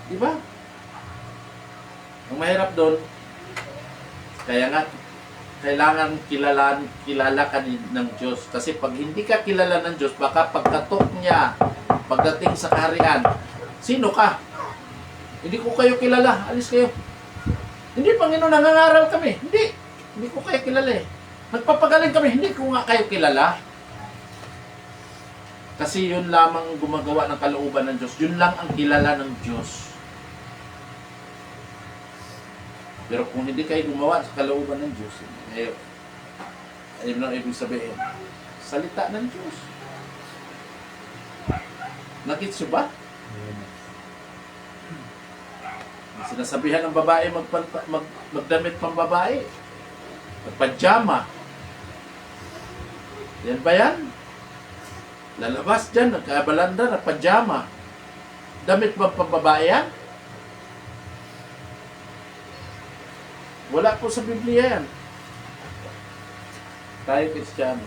Diba? Ang mahirap doon, kaya nga, kailangan kilala ka ng Diyos. Kasi pag hindi ka kilala ng Diyos, baka pagkatok niya, pagdating sa kaharian, sino ka? Hindi ko kayo kilala, alis kayo. Hindi, Panginoon, nangangaral kami. Hindi. Hindi ko kayo kilala eh. Nagpapagaling kami. Hindi ko nga kayo kilala. Kasi yun lamang gumagawa ng kalooban ng Diyos. Yun lang ang kilala ng Diyos. Pero kung hindi kayo gumawa sa kalooban ng Diyos, ayun lang ibig sabihin, salita ng Diyos. Nakita ba? Sinasabihan ng babae magdamit pang babae. Magpajama. Yan ba yan? Lalabas dyan, nagkabalanda na pajama. Damit ba pang babae yan? Wala po sa Biblia yan. Tayo Kristiyano.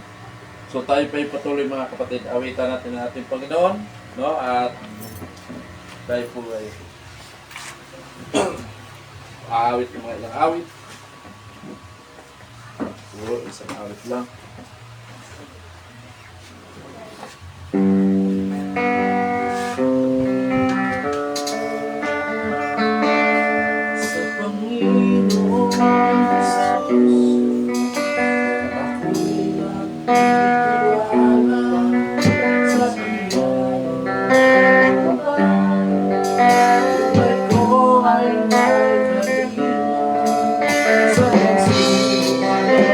So tayo pa patuloy mga kapatid. Awitan natin ang ating Panginoon. No? At tayo po ay aawit ng mga ilang awit. Puro isang awit lang. Sa Panginoon Jesus, ako'y nagtitiwala sa Kanya. Buhay ko ay may kalinga sa pagsimulang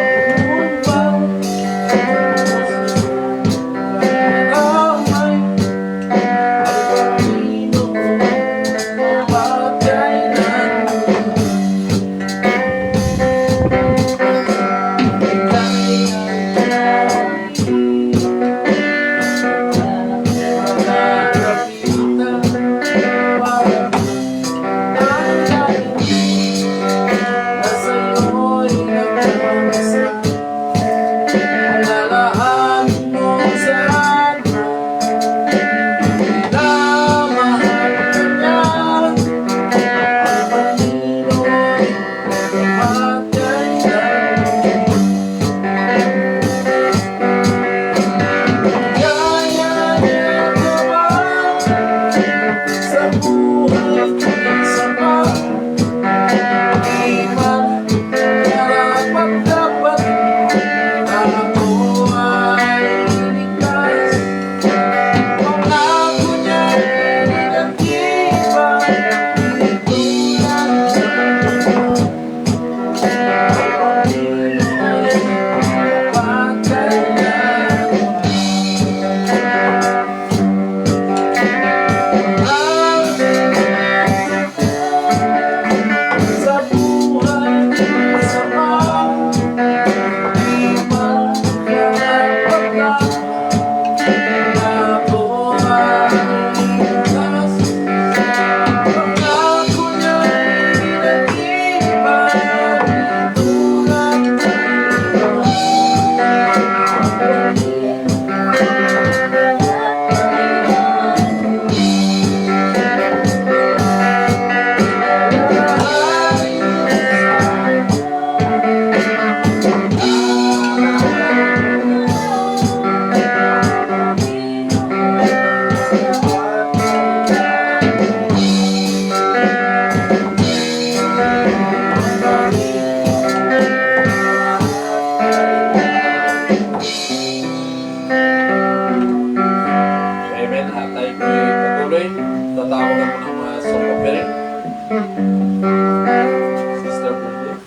Sister Bridget.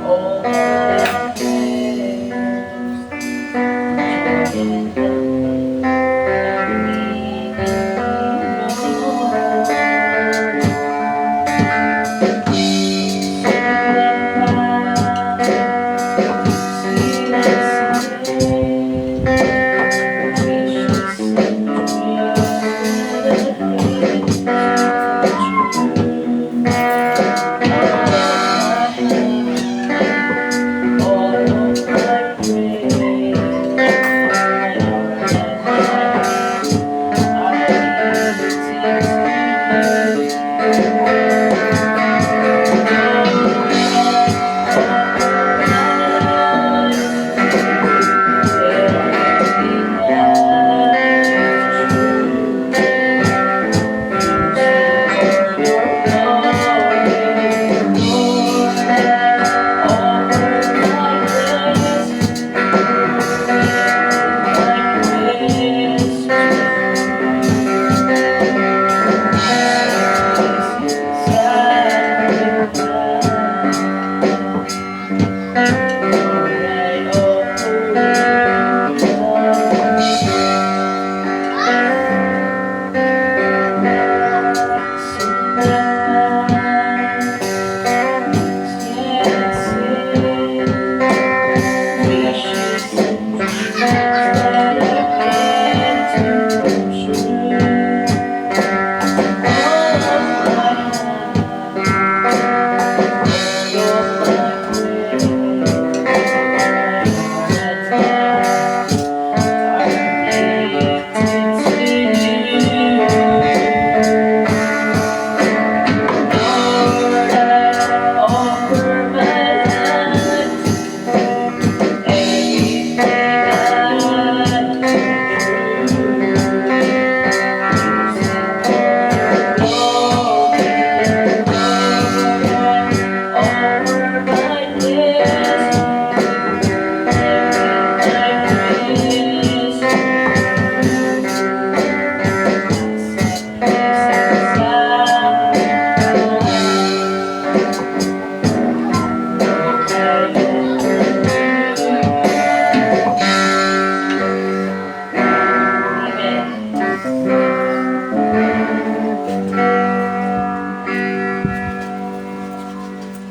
all my days.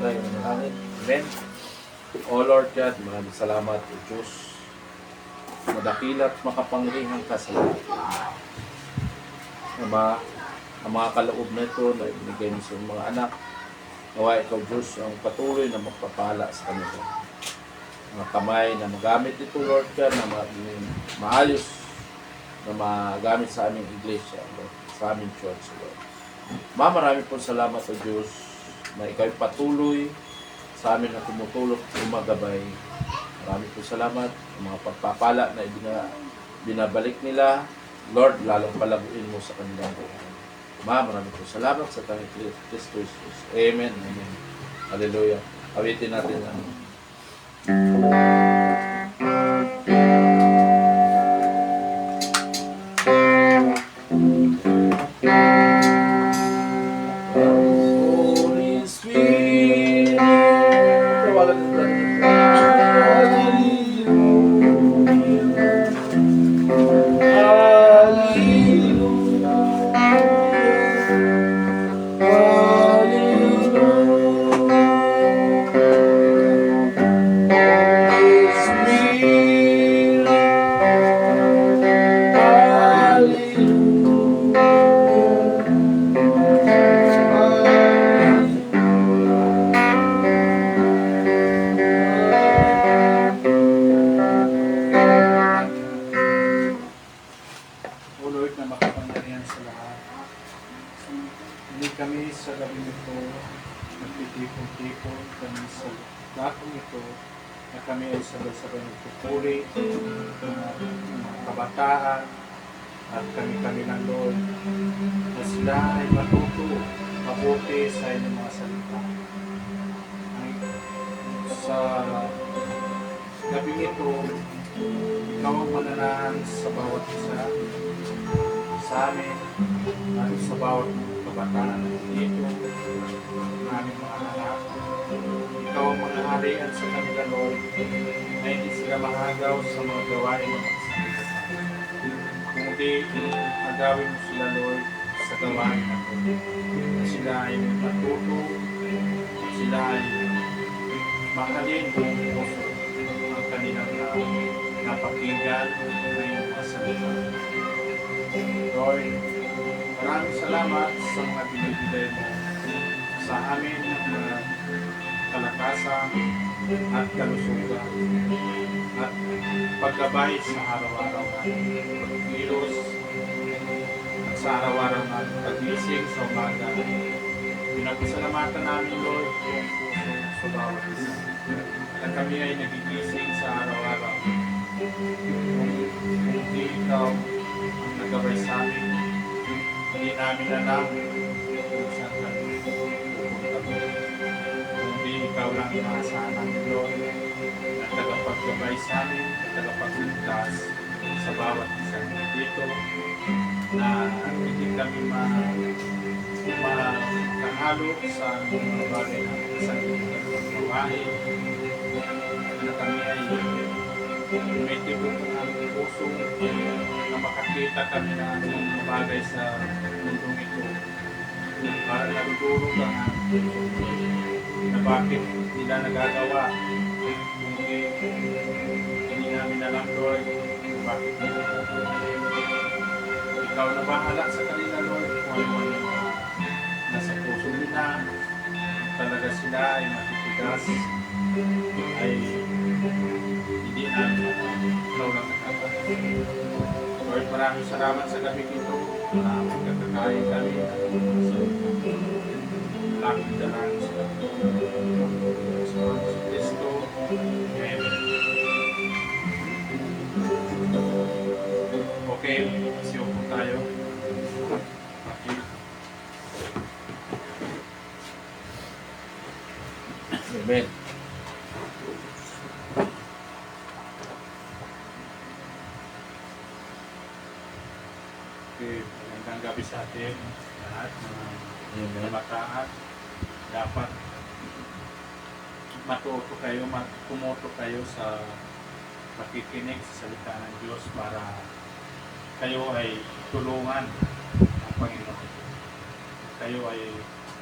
Tayo manalangin. Amen. O Lord God, maraming salamat o Diyos. Madakilat, makapangyarihan ka sa lahat. Ang mga kaloob na ito na ibinigay mo sa mga anak, nawa ikaw Diyos ang patuloy na magpapala sa kanila. Mga kamay na magamit ito Lord God na maayos na magamit sa aming iglesia, Lord, sa aming church, Lord. Marami po salamat sa Diyos na ikaw'y patuloy sa amin na tumutulong, umagabay. Marami po salamat sa mga pagpapala na binabalik nila. Lord, lalong palaguin mo sa kanilang buhay. Marami po salamat sa Kristo Jesus. Amen. Amen. Hallelujah. Awitin natin ang Holy Spirit. Tawagan natin. O Lord na makapangyarihan sa lahat. Hindi kami sa gabi nito, nagtitipon-tipon kami sa lakong ito, na kami ay sabay-sabay nagpupuri, mga kabataan, at kami ng Lord, na sila ay matuto, mabuti sa inyong mga salita. Sa gabi ito, ikaw ang mananahan sa bawat isa, sa amin, at sa bawat kabataan dito, ng aming mga anak, Ikaw ang mga harian sa kanila, Lord, na hindi sila mahagaw sa mga gawain ng kasama. Kundi agawin mo sila, Lord, sa gawain na ito. Na sila ay matuto, sila ay mahalin buong puso ang kanilang napakinggan na iyong mga salita. Lord, maraming salamat sa mga binibigay mo sa amin ng mga kalakasan at kalusugan at paggabay sa araw-araw natin pagkilos at sa araw-araw natin pagising sa umaga. Pinapasalamatan namin, Lord, yung puso sa bawat isa na kami ay nagigising sa araw-araw. Kung hindi ikaw ang nagabay sa amin, hindi namin alam kung saan kami pupunta. Kundi ikaw lang inaasahan namin, Lord, na tagapaggabay sa amin, at tagapagligtas sa bawat isang dito, na hindi kami makahalo sa mga bagay na sa gawain, na kami ay may tibok ng aming puso na makakita kami na anong bagay sa mundong ito. Para nagdurog ang aming puso na bakit nila nagagawa, hindi namin alam, Lord, kung bakit nila nagagawa. Ikaw na bahala sa kanila, Lord, kung ano man yung nasa puso nila. Talaga sila ay matitigas, ay hindi namin ikaw lang nakakatawa. Lord, maraming salamat sa gabi ito na magkakakain kami sa laking dalangin sa Kristo. Amen. Okay, siyo po tayo. Okay. Amen. Okay, magandang gabi sa atin lahat mga Amen. kabataan. Dapat matuto kayo, kumoto kayo sa pakikinig sa salita ng Diyos para kayo ay tulungan ng Panginoon. Kayo ay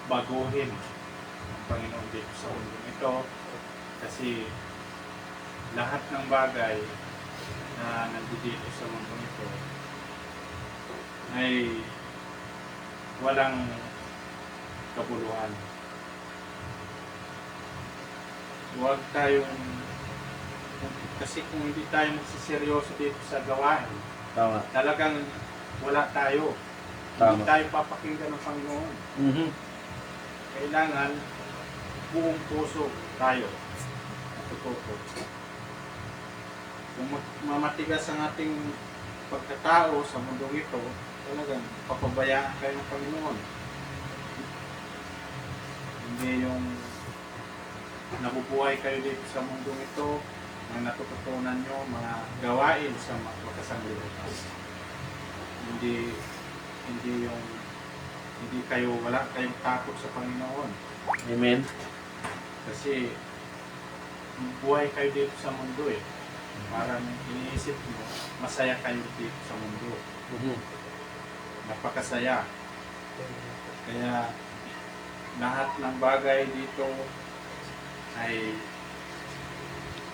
baguhin ng Panginoon dito sa mundo ito, kasi lahat ng bagay na nandito sa mundo ito ay walang kabuluhan. Huwag tayong, kasi kung hindi tayo magsiseryoso dito sa gawain, Tama. talagang wala tayo. Tama. Hindi tayo papakinggan ng Panginoon. Mhm. Kailangan buong puso tayo natututo. Kung mamatigas ang ating pagkatao sa mundong ito, talagang papabayaan kayo ng Panginoon. Hindi yung nabubuhay kayo dito sa mundong ito, ang natututunan nyo, mga gawain sa makasanglibutan. Hindi yung hindi kayo, wala kayong takot sa Panginoon. Amen. Kasi buhay kayo dito sa mundo eh. Parang iniisip mo, masaya kayo dito sa mundo. Mhm. Napakasaya. Kaya lahat ng bagay dito ay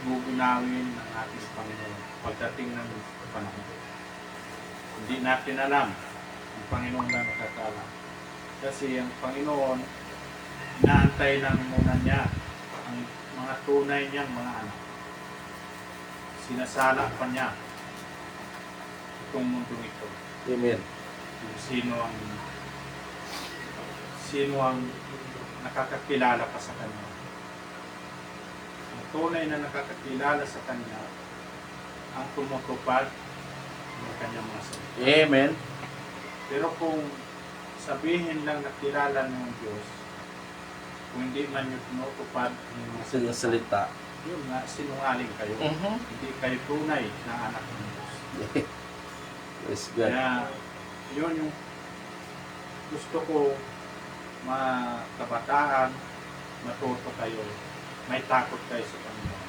gugunawin ng ating Panginoon pagdating ng panahon. Hindi natin alam, ang Panginoon lang nakakaalam. Kasi ang Panginoon, inaantay lang muna niya ang mga tunay niyang mga anak. Sinasala pa niya itong mundo ito. Amen. Kung sino ang nakakakilala pa sa Kanya. Ang tunay na nakakakilala sa Kanya ang tumutupad ng Kanyang mga salita. Amen. Pero kung sabihin lang na kilala ng Diyos, kung hindi man yung tinutupad ng mga Sa salita. yun nga, sinungaling kayo. Mhm. Hindi kayo tunay na anak ng Diyos. Praise God. Kaya, yun yung gusto ko mga kabataan matuto kayo, may takot kayo sa Panginoon.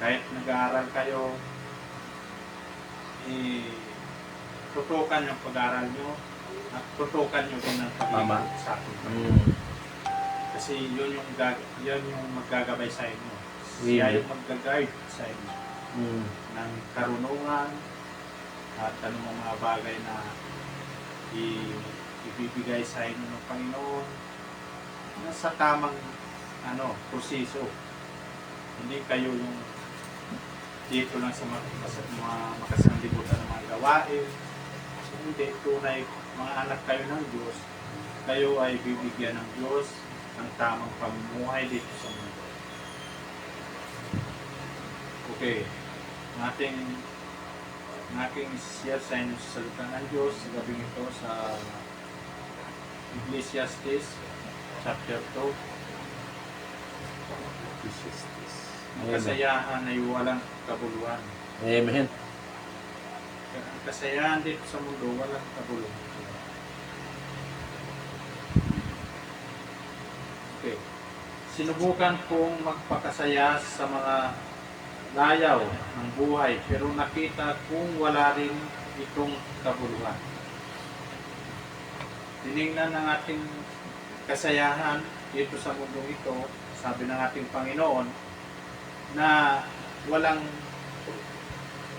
Kahit nag-aaral kayo, tutukan yung pag-aaral nyo at tutukan nyo din ang Tama. pag-ibig sa atin. Kasi yun yung maggagabay sa inyo. Siya yung mag-guide sa inyo ng karunungan at anong mga bagay na ibibigay sa inyo ng Panginoon na sa tamang proseso. Hindi kayo yung dito lang sa mga makasanglibutan ng mga gawain. Hindi, tunay mga anak kayo ng Diyos. Kayo ay bibigyan ng Diyos ng tamang pamumuhay dito sa mundo. Okay. Ang aking share sa inyo sa salita ng Diyos sa gabing ito sa Ecclesiastes chapter 2. Ang kasayahan ay walang kabuluhan. Amen. Ang kasayahan dito sa mundo walang kabuluhan. Okay. Sinubukan kong magpakasaya sa mga layaw ng buhay pero nakita kong wala rin itong kabuluhan. Tinignan ng ating kasayahan dito sa mundong ito, sabi ng ating Panginoon, na walang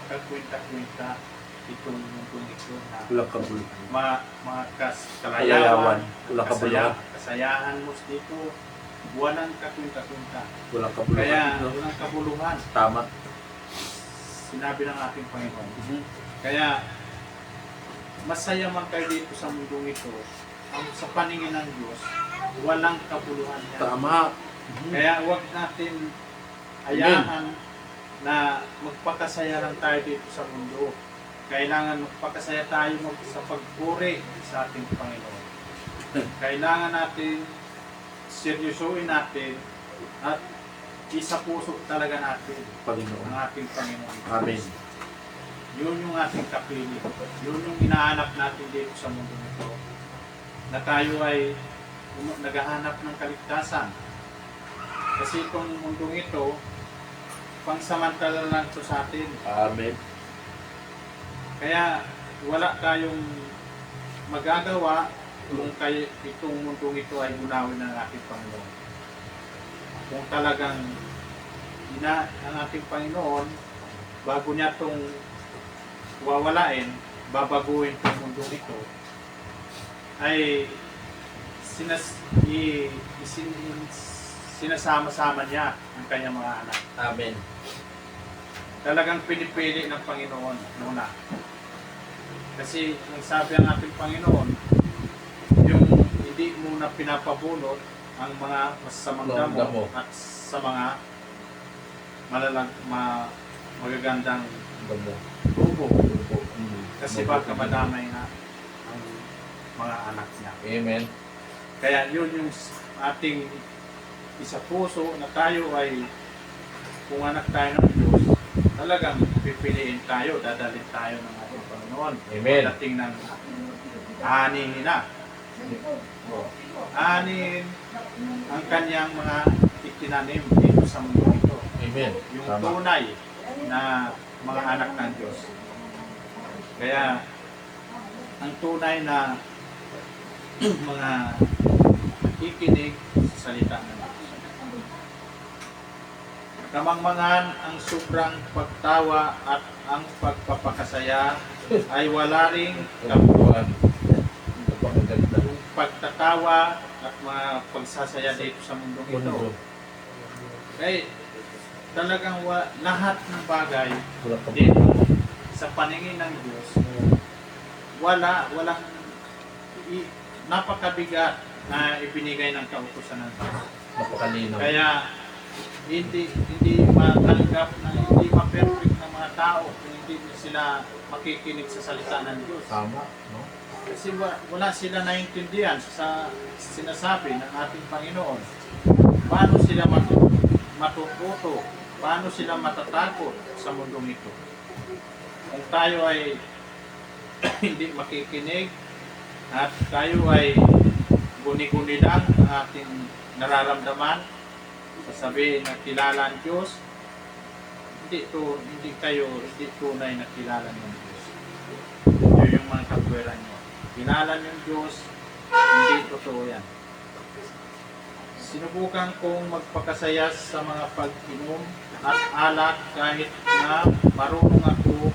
kakwinta-kwinta itong mundong ito na Walang kabuluhan. mga kalayawan, Walang kabuluhan. kasayahan mo dito, walang kakwinta-kwinta. Walang kabuluhan. Kaya walang kabuluhan. Tama. Sinabi ng ating Panginoon. Kaya masaya man kayo dito sa mundong ito, ang sa paningin ng Diyos, walang kabuluhan yan. Tama. Kaya huwag natin ayahan na magpakasaya lang tayo dito sa mundo. Kailangan magpakasaya tayo sa pagpuri sa ating Panginoon. Kailangan natin seryosoin natin at isa puso talaga natin Panginoon. ang ating Panginoon. Amen. Yun yung ating kapiling. Yun yung hinahanap natin dito sa mundo nito. Na tayo ay naghahanap ng kaligtasan. Kasi itong mundong ito, pangsamantala lang ito sa atin. Amen. Kaya wala tayong magagawa kung itong mundong ito ay gunawin ng ating Panginoon. Kung talagang ang ating Panginoon, bago niya itong wawalain, babaguhin itong mundong ito, ay sinasama-sama niya ang kanyang mga anak. Amen. Talagang pinipili ng Panginoon muna. Kasi ang sabi ang ating Panginoon, yung hindi muna pinapabulot ang mga masasamang damo at sa mga magagandang Ganda. tubo. Mm. Kasi baka madamay na ang mga anak niya. Amen. Kaya yun yung ating isa puso na tayo ay kung anak tayo ng Diyos, talagang pipiliin tayo, dadalhin tayo ng ating Panginoon. Amen. Dating ng aanin na. Anin ang kanyang mga itinanim dito sa mundo ito. Amen. Yung Tama. tunay na mga anak ng Diyos. Kaya ang tunay na mga ikinig sa salita ng Diyos. Kamangmangan ang sobrang pagtawa at ang pagpapakasaya ay wala ring kabuluhan. Napakaganda. Yung pagtatawa at mga pagsasaya dito sa mundong ito. Mundo. Kaya talagang lahat ng bagay Walang kabuluhan. dito sa paningin ng Diyos, walang napakabigat na ibinigay ng kautusan ng Diyos. Napakalino. Kaya hindi matanggap na hindi ma-perfect ng mga tao kung hindi sila makikinig sa salita ng Diyos. Tama. No? Kasi wala sila naintindihan sa sinasabi ng ating Panginoon. Paano sila matututo? Paano sila matatakot sa mundong ito? Kung tayo ay hindi makikinig at tayo ay guni-guni lang ang ating nararamdaman, sasabihin na kilala ang Diyos, hindi tunay na kilala ng Diyos. Yun yung mga kapweran nyo. Kilala ng Diyos, hindi totoo yan. Sinubukan kong magpakasaya sa mga pag-inom at alak kahit na marunong ako.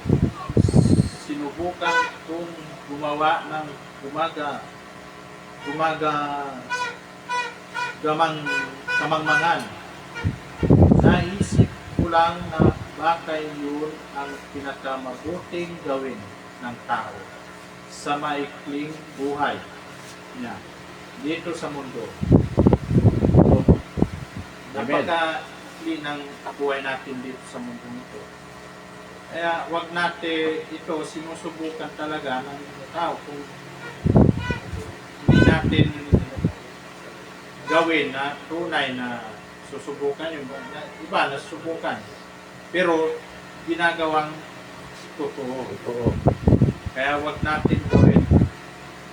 Sinubukan kong gumawa ng kamangmangan. Naisip ko lang na baka yun ang pinakamabuting gawin ng tao sa maikling buhay niya dito sa mundo. Napaka-ikli ng buhay natin dito sa mundo nito. Kaya wag natin ito sinusubukan talaga ng tao kung hindi natin gawin na tunay na susubukan yung iba na susubukan pero ginagawang totoo. Kaya wag natin gawin.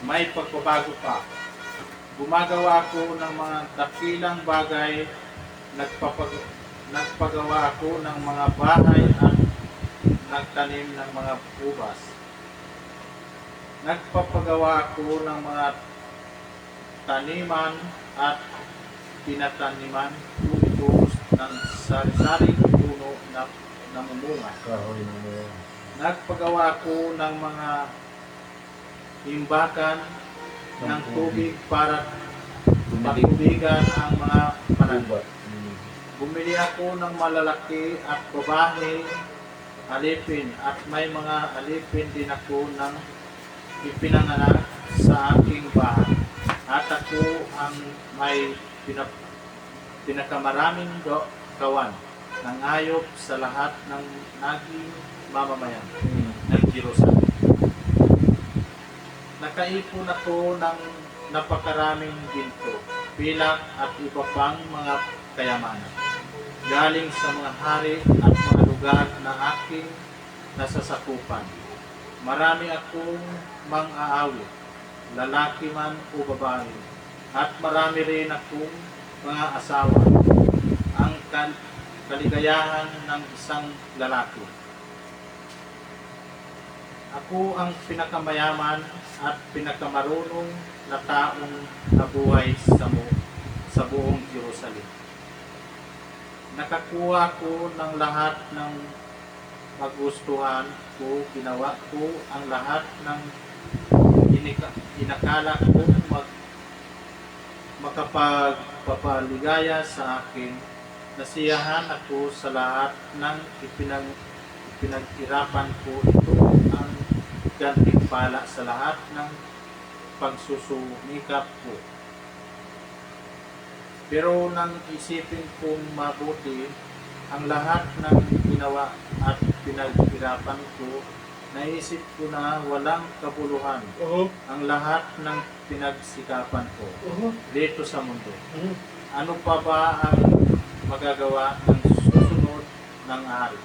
May pagbabago pa. Gumagawa ako ng mga dakilang bagay, nagpagawa ako ng mga bahay at nagtanim ng mga ubas. Nagpapagawa ako ng mga taniman at pinataniman ito ng sari-saring puno na namumunga. Nagpagawa ko ng mga imbakan ng tubig para patubigan ang mga panagot. Bumili ako ng malalaki at babae alipin at may mga alipin din ako ng ipinanganak sa aking bahay. At ako ang may pinakamaraming kawan ng ayop sa lahat ng naging mamamayan ng Jerusalem. Nakaipon ako ng napakaraming ginto, pilak at iba pang mga kayamanan galing sa mga hari at mga lugar na aking nasasakupan. Marami akong mang-aawit, lalaki man o babae, at marami rin akong mga asawa. Ang kaligayahan ng isang lalaki. Ako ang pinakamayaman at pinakamarunong na taong nabuhay sa buong Jerusalem. Nakakuha ko ng lahat ng magustuhan ko, ginawa ko ang lahat ng inakala kong makapagpapaligaya sa akin. Nasiyahan ako sa lahat ng ipinaghirapan ko. Ito ang gantimpala sa lahat ng pagsusumikap ko. Pero nang isipin kong mabuti ang lahat ng ginawa at pinaghirapan ko, naisip ko na walang kabuluhan ang lahat ng pinagsikapan ko dito sa mundo. Ano pa ba ang magagawa ng susunod ng hari?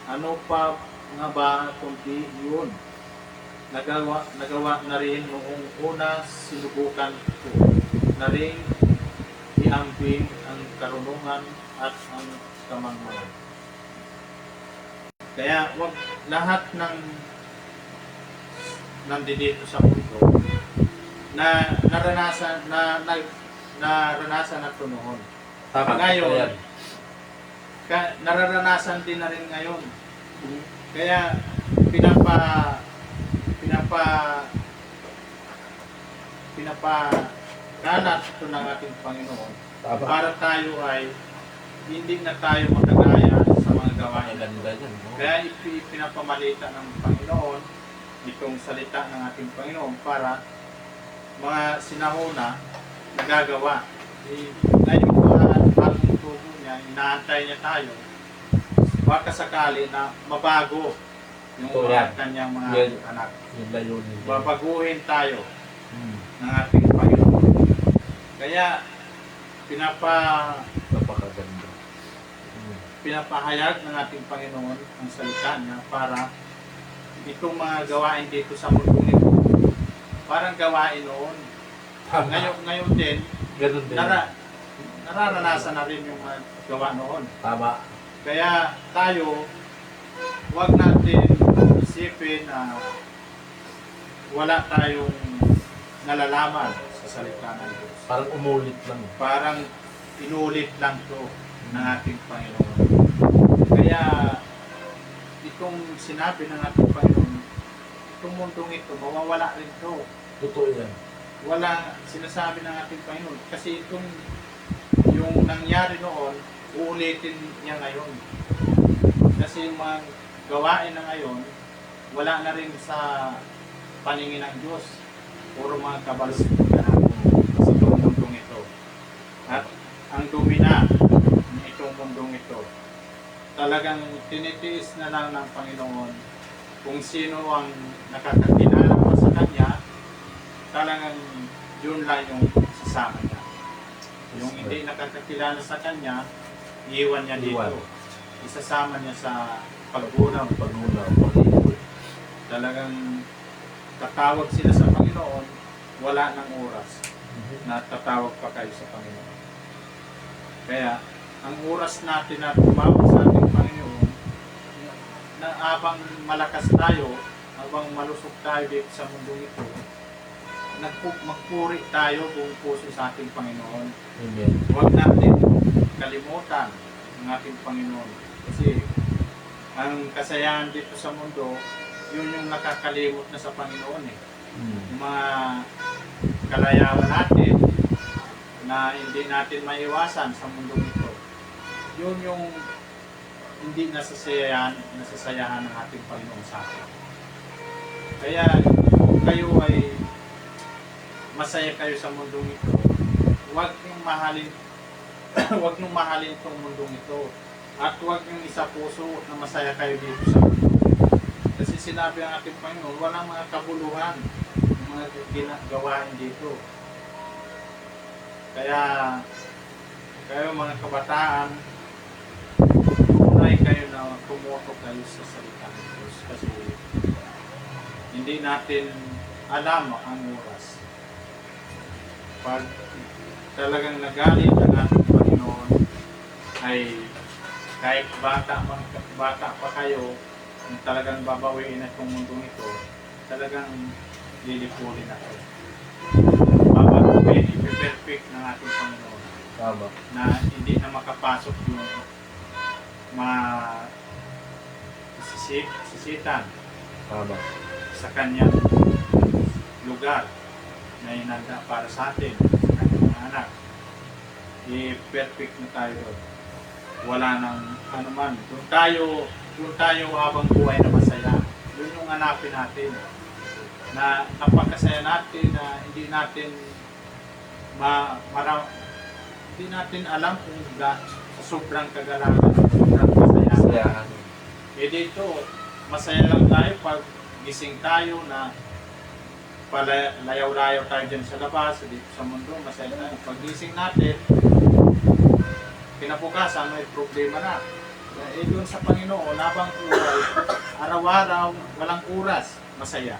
Ano pa nga ba kundi yun? Nagawa na rin noong una sinubukan ko na rin iambing ang karunungan at ang kamangmangan. Kaya wag lahat ng nandito sa mundo na naranasan na ito noon. Ngayon, nararanasan din na rin ngayon. Kaya pinapakalat ito ng ating Panginoon para tayo ay hindi na tayo magkagaya sa mga gawain. Kaya pinapamalita ng Panginoon itong salita ng ating Panginoon para mga sinahuna nagagawa. Ngayon bagong tubo niya, inaantay niya tayo baka sakali na mabago yung kanyang mga anak. Babaguhin tayo ng ating Panginoon. Kaya pinapahayag ng ating Panginoon ang salita niya para itong mga gawain dito sa mundo nito parang gawain noon Ngayon din, Ganun din. nararanasan na rin yung mga gawa noon. Tama. Kaya tayo, huwag natin isipin na wala tayong nalalaman sa salita ng Diyos. Parang umulit lang. Parang inulit lang to ng ating Panginoon. Kaya itong sinabi ng ating Panginoon, itong mundong ito, mawawala rin to. Totoo yan. Wala sinasabi ng ating Panginoon. Kasi itong yung nangyari noon, uulitin niya ngayon. Kasi yung mga gawain na ngayon, wala na rin sa paningin ng Diyos. Puro mga kabalsugan na sa mundong ito. At ang dumi na itong mundong ito, talagang tinitiis na lang ng Panginoon kung sino ang nakakakilala pa sa Kanya, talagang yun lang yung sasama niya. Yung hindi nakakakilala sa Kanya, iiwan niya dito. Isasama niya sa paggunaw. Talagang tatawag sila sa Panginoon, wala ng oras na tatawag pa kayo sa Panginoon. Kaya, ang oras natin na tumawag sa ating Panginoon, na habang malakas tayo, habang malusog tayo dito sa mundo ito, magpuri tayo buong puso sa ating Panginoon. Amen. Huwag natin kalimutan ang ating Panginoon. Kasi ang kasayahan dito sa mundo, yun yung nakakalimot na sa Panginoon eh. Yung mga kalayawan natin na hindi natin maiwasan sa mundo ito, yun yung hindi nasasayahan ng ating Panginoon sa atin. Kaya kung kayo ay masaya kayo sa mundong ito, huwag niyong mahalin huwag niyong mahalin itong mundong ito, at huwag niyong isa puso na masaya kayo dito sa mundo. Kasi sinabi ang ating Panginoon, walang mga kabuluhan, mga ginagawain dito. Kaya kayo mga kabataan, tunay kayo na tumuto kayo sa salita ng Diyos, kasi hindi natin alam ang oras. Pag talagang nagalit ang ating Panginoon, ay kahit bata pa kayo, kung talagang babawiin na itong mundong ito, talagang lilipulin na kayo. Babawiin, ipi-perfect ng ating Panginoon. Tama. Na hindi na makapasok yung mga sisitan Tama. sa kanyang lugar na inanda para sa atin, sa kanyang mga anak. I-perfect na tayo doon. Wala nang anuman. Doon tayo habang buhay na masaya. Yun yung hanapin natin. Na napakasaya natin, na hindi natin hindi natin alam kung sa sobrang kagalakan, sobrang kasayahan. Eh dito, masaya lang tayo pag gising tayo na layaw-layaw tayo dyan sa labas, dito sa mundo, masaya tayo. Pag gising natin, kinabukasan may problema na. Eh doon sa Panginoon, habang buhay, araw-araw, walang oras, masaya.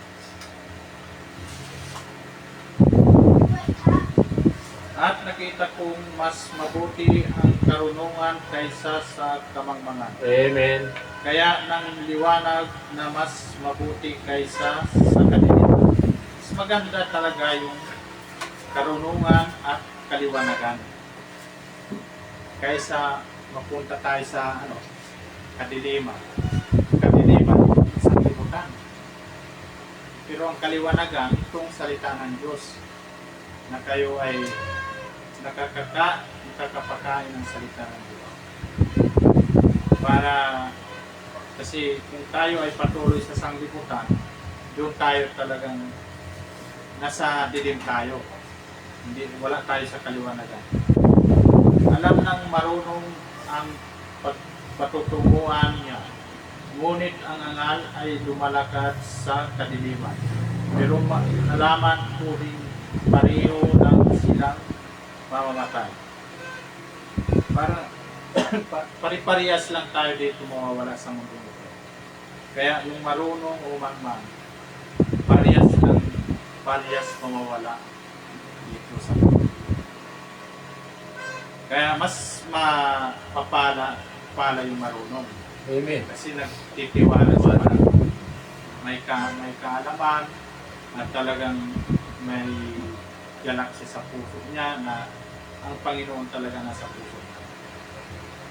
At nakita kong mas mabuti ang karunungan kaysa sa kamangmangan. Amen. Kaya nang liwanag na mas mabuti kaysa sa kadiliman. Mas maganda talaga yung karunungan at kaliwanagan. Kaysa mapunta tayo sa kadiliman. Kadiliman, sa libutan. Pero ang kaliwanagan, itong salita ng Diyos na kayo ay nakakapakain ng salita ng Diyos. Para, kasi kung tayo ay patuloy sa sanglibutan, doon tayo talagang nasa dilim tayo. Wala tayo sa kaliwanagan. Alam ng marunong ang patutunguhan niya, ngunit ang angal ay lumalakad sa kadiliman. Pero nalaman ko rin pareho lang silang mamamatay. Para pari-parehas lang tayo dito mawawala sa mundo ito. Kaya yung marunong o mangmang, parehas mawawala dito. Kaya mas pala yung marunong. Amen. Kasi nagtitiwala sa Panginoon. May kaalaman at talagang may galak siya sa puso niya na ang Panginoon talaga nasa puso niya.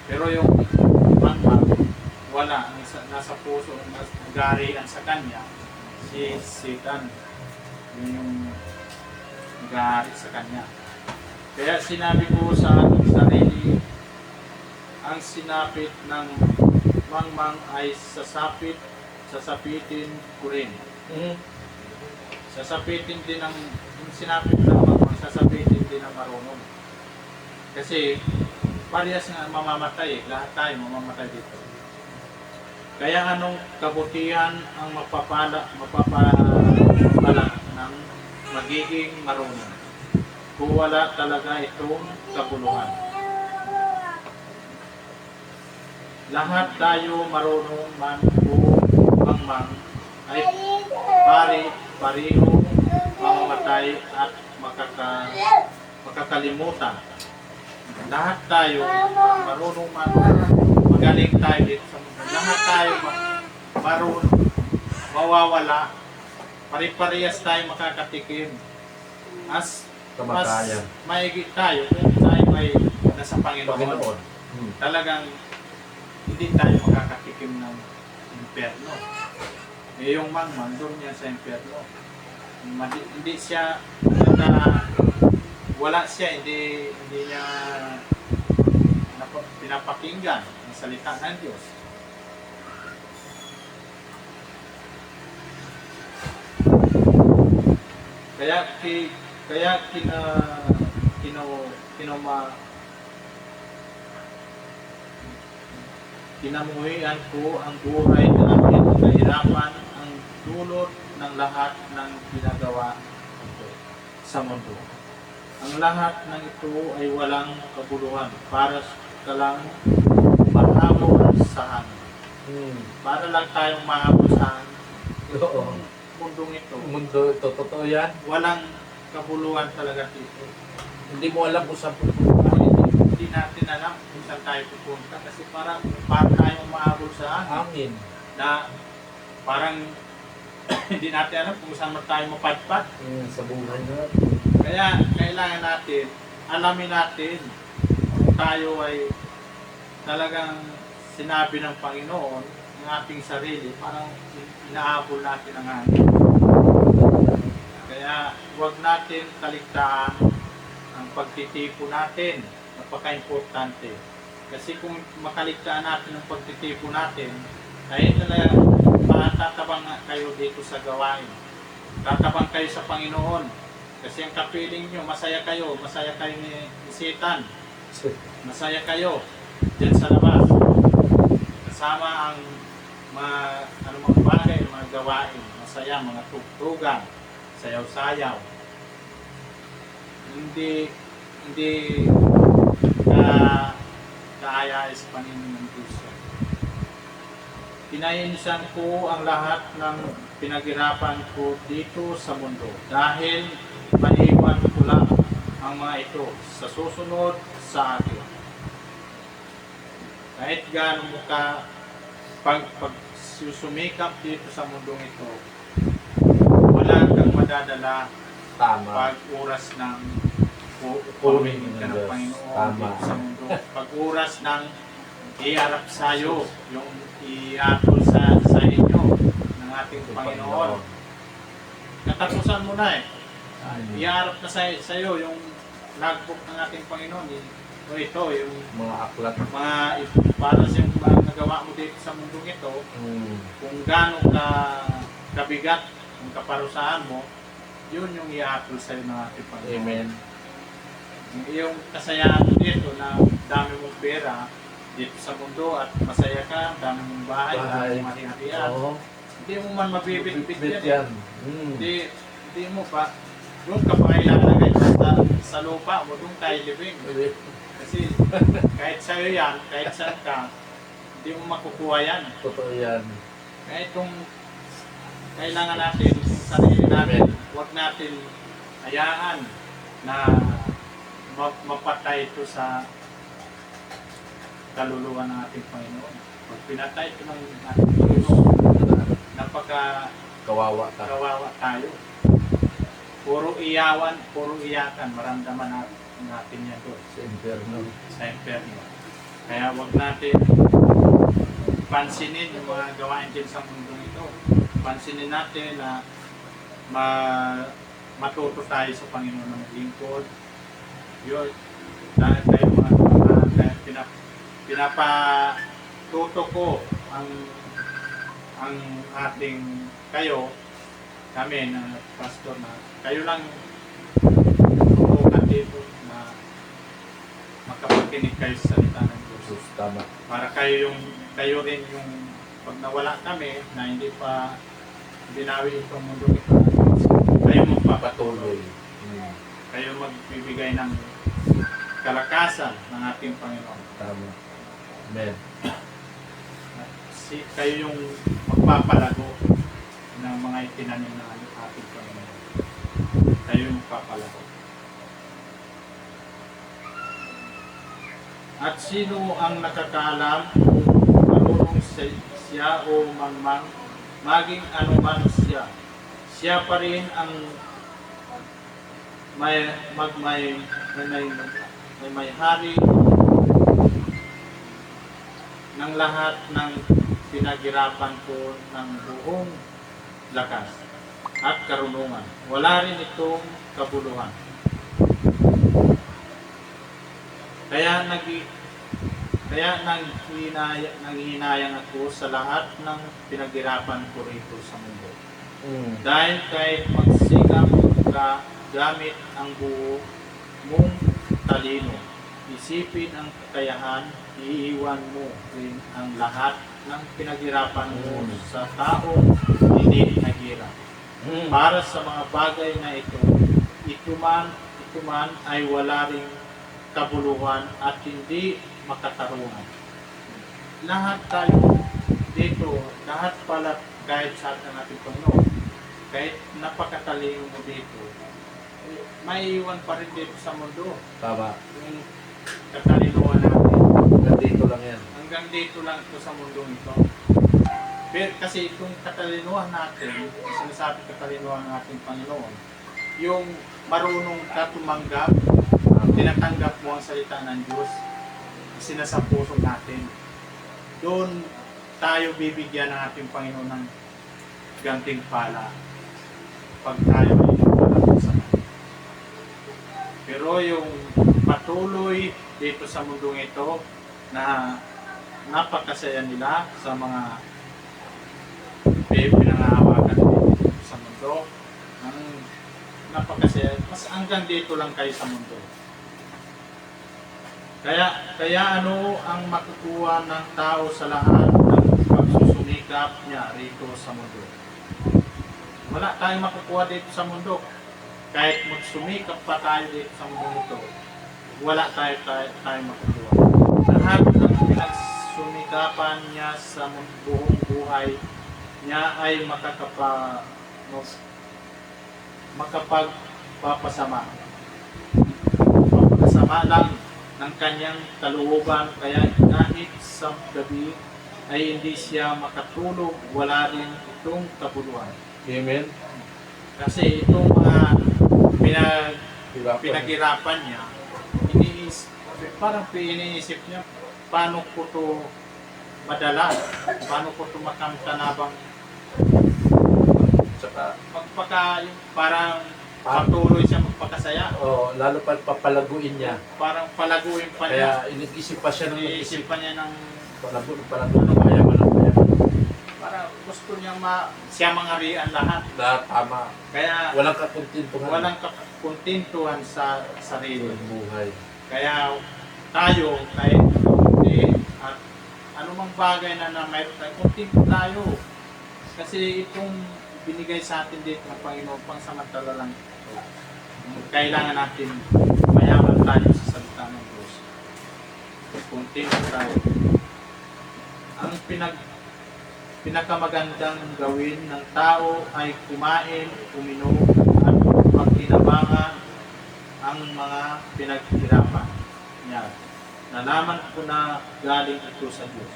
Pero yung mangmang, wala. Ang nasa puso, nagarian sa kanya, si Satan. Yun yung nag-aari sa kanya. Kaya sinabi ko sa aking sarili, ang sinapit ng mangmang ay sasapitin ko rin. Sasapitin din yung sinapit ng mangmang, sasapitin din ang marunong. Kasi parehas nga mamamatay, lahat tayo mamamatay dito. Kaya anong kabutihan ang mapapala ng magiging marunong kung wala talaga itong kabuluhan. Lahat tayo marunong man o mangmang ay pareho mamamatay at makakalimutan. Lahat tayo marunong man, magaling tayo dito sa mundo. Lahat tayo marunong, mawawala. Pare-parehas tayo makakatikim. Mas Kamatayan. maigit tayo kung tayo ay nasa Panginoon. Panginoon. Talagang hindi tayo makakatikim ng impyerno. Eh yung mangmang doon niya sa impyerno. Hindi siya wala siya, hindi niya pinapakinggan ang salita ng Diyos. Kaya kinamuhian ko ang buhay namin at kahirapan ang dulot ng lahat ng ginagawa ito sa mundo. Ang lahat ng ito ay walang kabuluhan para ka lang mahabol sa hangin. Para lang tayong mahabol sa hangin. Oo. Mundong ito. Mundo ito, totoo yan. Walang kabuluhan talaga dito. Hindi mo alam kung saan pupunta. Hindi natin alam kung saan tayo pupunta kasi para tayong mahabol sa hangin. Hangin. Na parang hindi natin alam kung saan tayo mapadpad. Sa buhay na. Kaya kailangan natin, alamin natin kung tayo ay talagang sinabi ng Panginoon ng ating sarili, parang inaabol natin ang hangin. Kaya huwag natin kaligtaan ang pagtitipo natin. Napaka-importante. Kasi kung makaligtaan natin ang pagtitipo natin, ay talaga matatabang kayo dito sa gawain. Tatabang kayo sa Panginoon. Kasi ang kapiling nyo, masaya kayo ni Satan. Masaya kayo dyan sa labas. Kasama ang mga bagay, mga gawain. Masaya, mga tugtugan, sayaw-sayaw. Hindi kaaya sa Panginoon ng Diyos. Pinahinsan ko ang lahat ng pinaghirapan ko dito sa mundo dahil maiwan ko lang ang mga ito sa susunod sa akin. Kahit gaano mo ka pag susumikap dito sa mundong ito, wala kang madadala Tama. pag oras ng Purihin ka ng ng Diyos. Panginoon Tama. dito sa mundo. Pag oras ng iharap sa'yo, yung iatol sa inyo ng ating Panginoon. Katapusan mo na eh. Iharap na sa'yo yung logbook ng ating Panginoon. O ito, yung Mga aklat. para sa yung nagawa mo dito sa mundong ito, kung gaano kabigat ang kaparusahan mo, yun yung iatol sa'yo ng ating Panginoon. Amen. Yung kasayahan mo dito na dami mong pera dito sa mundo at masaya ka, dami mong bahay, dami mong hari-harian. Oo. Hindi mo man mabibit-bit Bit yan. yan. Hindi mo pa. Doon ka pa kailangan sa lupa mo, doon tayo living. Kasi kahit sa'yo yan, kahit saan ka, hindi mo makukuha yan. Totoo yan. Kaya itong kailangan natin sa sarili natin, huwag natin hayaan na mapatay ito sa kaluluwa ng ating Panginoon. Pag pinatay ito ng ating Panginoon, napaka Kawawa ka. kawawa tayo. Puro iyawan, puro iyakan, maramdaman natin yan doon Sa impyerno. sa impyerno. Kaya wag natin pansinin yung mga gawain din sa mundo ito. Pansinin natin na matuto tayo sa Panginoon na maglingkod. Yun, dahil tayo mga pinapatuto ko ang ating kami na pastor na kayo lang tutukan dito na makapakinig kayo sa salita ng Diyos. Jesus, tama. Para kayo rin yung pag nawala kami na hindi pa binawi itong mundo ito, kayo magpapatuloy. Kayo magbibigay ng kalakasan ng ating Panginoon. Tama. Amen. Kayo yung magpapalago ng mga itinanim ng ating Panginoon. Kayo yung magpapalago. At sino ang nakakaalam kung marunong siya o mangmang, maging anuman siya. Siya pa rin ang may hari ng lahat ng pinaghirapan ko ng buong lakas at karunungan. Wala rin itong kabuluhan. Kaya nanghihinayang ako sa lahat ng pinaghirapan ko rito sa mundo. Dahil kahit magsikap ka gamit ang buo mong talino, isipin ang kakayahan, iiwan mo rin ang lahat ng pinaghirapan mo sa taong hindi naghirap. Para sa mga bagay na ito man ay wala ring kabuluhan at hindi makatarungan. Lahat tayo dito, lahat pala kahit sa ating Panginoon, kahit napakatalino mo dito, may iwan pa rin dito sa mundo. Tama. Yung katalinuhan natin. Hanggang dito lang yan. Hanggang dito lang ito sa mundo ito. Pero kasi itong katalinuhan natin, sinasabi katalinuhan ng ating Panginoon, yung marunong ka tumanggap, tinatanggap mo ang salita ng Diyos, sinasapuso natin. Doon tayo bibigyan ng ating Panginoon ng gantimpala pag tayo ay nagpalapit sa Kanya. Pero yung patuloy dito sa mundong ito na napakasaya nila sa mga pinangahawakan dito sa mundo, ang napakasaya, mas hanggang dito lang kayo sa mundo. Kaya ano ang makukuha ng tao sa lahat ng pagsusumikap niya rito sa mundo? Wala tayong makukuha dito sa mundo. Kahit magsumikap pa tayo dito sa mundo ito, wala tayong makukuha. Lahat ng pinagsumikapan niya sa buong buhay niya ay makapagpapasama. Papasama lang ng kanyang kalooban, kaya kahit sa gabi ay hindi siya makatulog, wala rin itong kabuluhan. Amen. Kasi itong mga pinaghirapan niya, parang iniisip niya, paano ko to madala, paano ko to makamtanabang, Saka, parang patuloy siya magpakasaya. lalo pa papalaguin niya. Parang palaguin pa niya. Kaya inag-isip pa siya ng Iniisip pa niya ng palago ng mayaman. para gusto niya siya mangarian lahat. Lahat tama. Kaya Walang kakuntintuhan. walang kakuntintuhan sa sarili. buhay. Kaya tayo, kahit at anumang bagay na mayroon tayo, kontento tayo. Kasi itong binigay sa atin dito ng Panginoon, pangsamantala lang ito. Kailangan natin mayaman tayo sa salita ng Diyos. Kontento tayo. Ang pinakamagandang gawin ng tao ay kumain, uminom, at pagkinabangan ang mga pinaghirapan niya. nalaman ko na galing ito sa Diyos.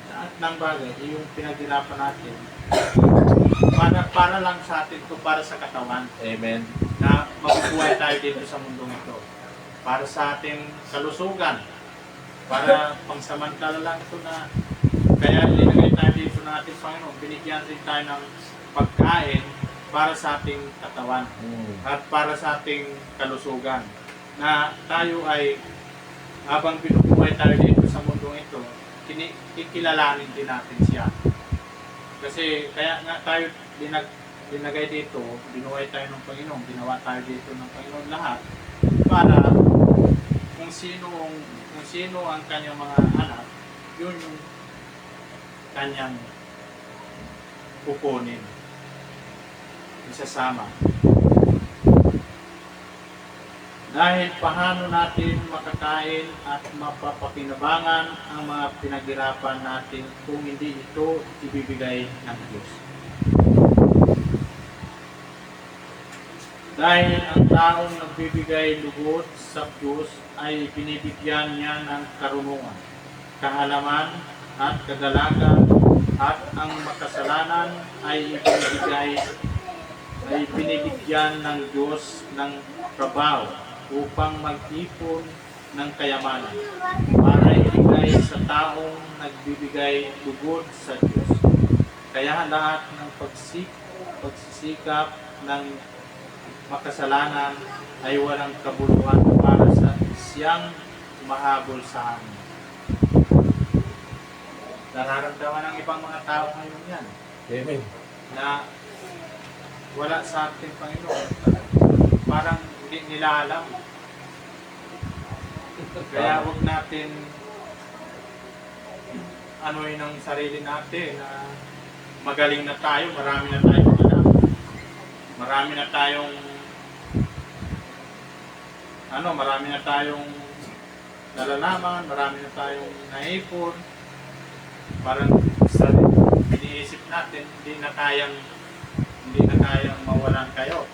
Lahat ng bagay, yung pinaghirapan natin, para lang sa atin to, para sa katawan, Amen. na mabubuhay tayo dito sa mundong ito. Para sa ating kalusugan, para pangsamantala lang ito na kaya linagay tayo dito ng ating Panginoon. Binigyan din tayo ng pagkain para sa ating katawan at para sa ating kalusugan. Na tayo ay, habang binubuhay tayo dito sa mundong ito, kikilalanin din natin siya. Kasi kaya nga tayo dinagay dito, binuhay tayo ng Panginoon, ginawa tayo dito ng Panginoon lahat, para kung sino ang kanyang mga anak, yun yung kanyang kukunin, isasama. Dahil paano natin makakain at mapapakinabangan ang mga pinaghirapan natin kung hindi ito ibibigay ng Diyos. Dahil ang taong nagbibigay lugod sa Diyos ay binibigyan niya ng karunungan, kaalaman at kagalagan, at ang makasalanan ay binibigyan ng Diyos ng trabaho upang mag-ipon ng kayamanan para ibigay sa taong nagbibigay lugod sa Diyos. Kaya lahat ng pagsisikap ng makasalanan ay walang kabuluhan para sa siyang mahabol sa amin. Nararamdaman ng ibang mga tao ngayon yan Amen. na wala sa ating Panginoon. Parang hindi nila alam. Kaya huwag natin anuin ang sarili natin na magaling na tayo, marami na tayong alam. Marami na tayong nalalaman, marami na tayong naipon. Parang sa iniisip natin, hindi na kayang mawalan kayo.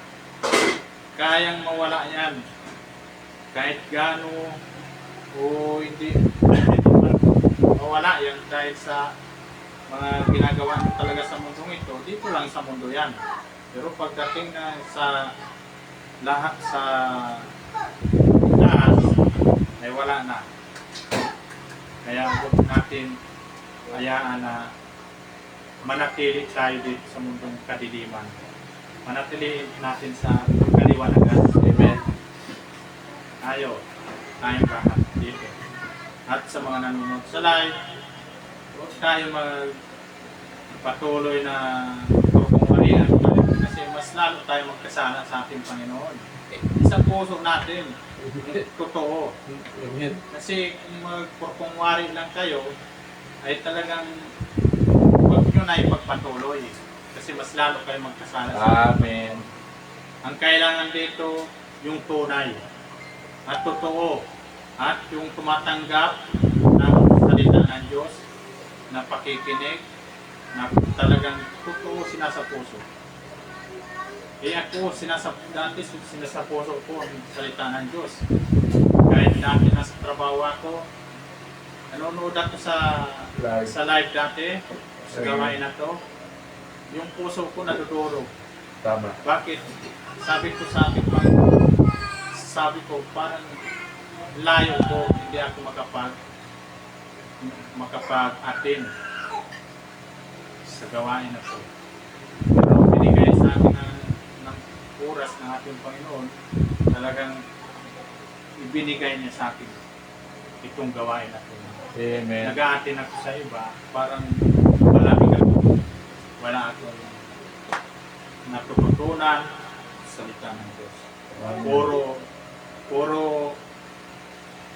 Kayang mawala yan. Kahit gaano o hindi mawala yan dahil sa mga ginagawa mo talaga sa mundong ito, dito lang sa mundo yan. Pero pagdating na sa lahat sa taas, ay wala na. Kaya huwag natin hayaan na manatili tayo dito sa mundong kadiliman. Manatili natin sa kaliwanagan. Amen. Tayong lahat dito. At sa mga nanonood sa live, huwag tayo magpatuloy na pagpumarihan tayo. Kasi mas lalo tayo magkasala sa ating Panginoon. Sa puso natin, totoo. Amen. Kasi kung magpurpungwari lang kayo, ay talagang huwag nyo na ipagpatuloy. Kasi mas lalo kayo magkasala sa ating Amen. Ang kailangan dito, yung tunay at totoo at yung tumatanggap ng salita ng Diyos na pakikinig na talagang totoo sinasapuso. Ako, dati sinasapuso ko ang salita ng Diyos. Kahit dati nasa trabaho ako, nanonood ako sa live dati, sa gawain na to, yung puso ko nadudurog. Tama. Bakit? Sabi ko parang layo ko, hindi ako makapag-atin sa gawain na to. Pero binigay sa akin ng oras ng ating Panginoon, talagang ibinigay niya sa akin itong gawain na to. Amen. Nag-aatin ako sa iba, parang wala akong natututunan sa salita ng Diyos. Puro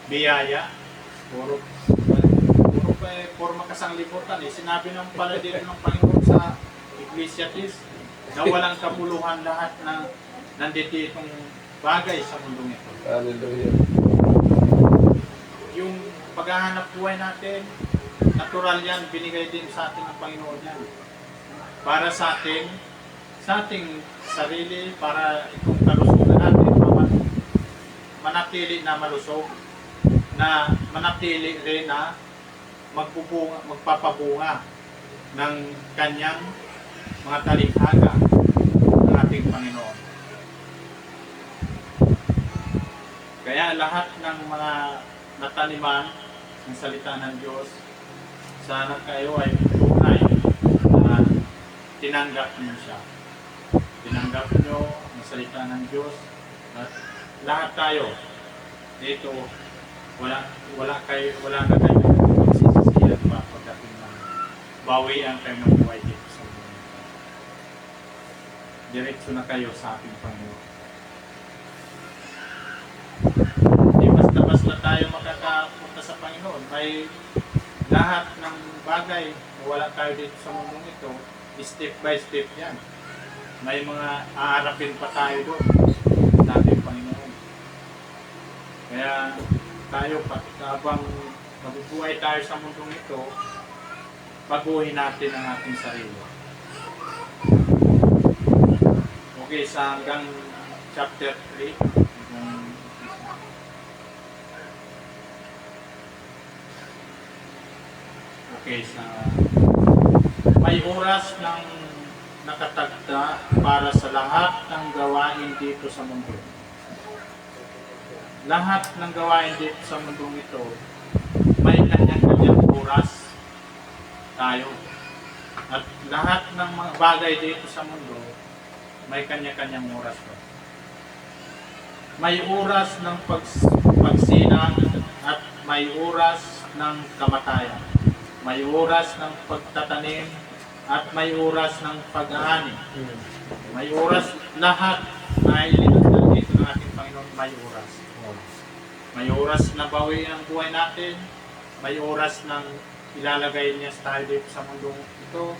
biyaya, puro makasanglibutan. Sinabi ng pala dito ng Panginoon sa Ecclesiastes na walang kabuluhan lahat na nandito itong bagay sa mundong ito. Hallelujah. Yung paghahanap buhay natin, natural yan, binigay din sa atin ng Panginoon yan. Para sa ating sarili, para itong kalusugan natin, manatili na malusog. na manatili rin na magpapabunga ng kanyang mga talikhaga ng ating Panginoon. Kaya lahat ng mga nataniman ng salita ng Diyos, sana kayo ay tunay na tinanggap niyo siya. Tinanggap niyo ang salita ng Diyos at lahat tayo dito wala na kayo magsisisihan pa pagdating ng bawian kayo mabuhay dito sa mundo. Diretso na kayo sa ating Panginoon. Hindi basta-basta tayo makakapunta sa Panginoon. May lahat ng bagay na wala tayo dito sa mundong ito, step by step yan. May mga aarapin pa tayo doon sa ating Panginoon. Kaya tayo, habang mabubuhay tayo sa mundong ito, baguhin natin ang ating sarili. Okay, sa hanggang chapter 3. Okay, sa may oras ng nakatagda para sa lahat ng gawain dito sa mundo. Lahat ng gawain dito sa mundong ito, may kanyang-kanyang oras tayo. At lahat ng mga bagay dito sa mundo, may kanya-kanyang oras ko. May oras ng pagsinang at may oras ng kamatayan. May oras ng pagtatanim at may oras ng pag-aani. May oras, lahat na ilinagdan dito ng ating Panginoon, may oras. May oras na bawiin ang buhay natin. May oras ng ilalagay niya tayo dito sa mundong ito.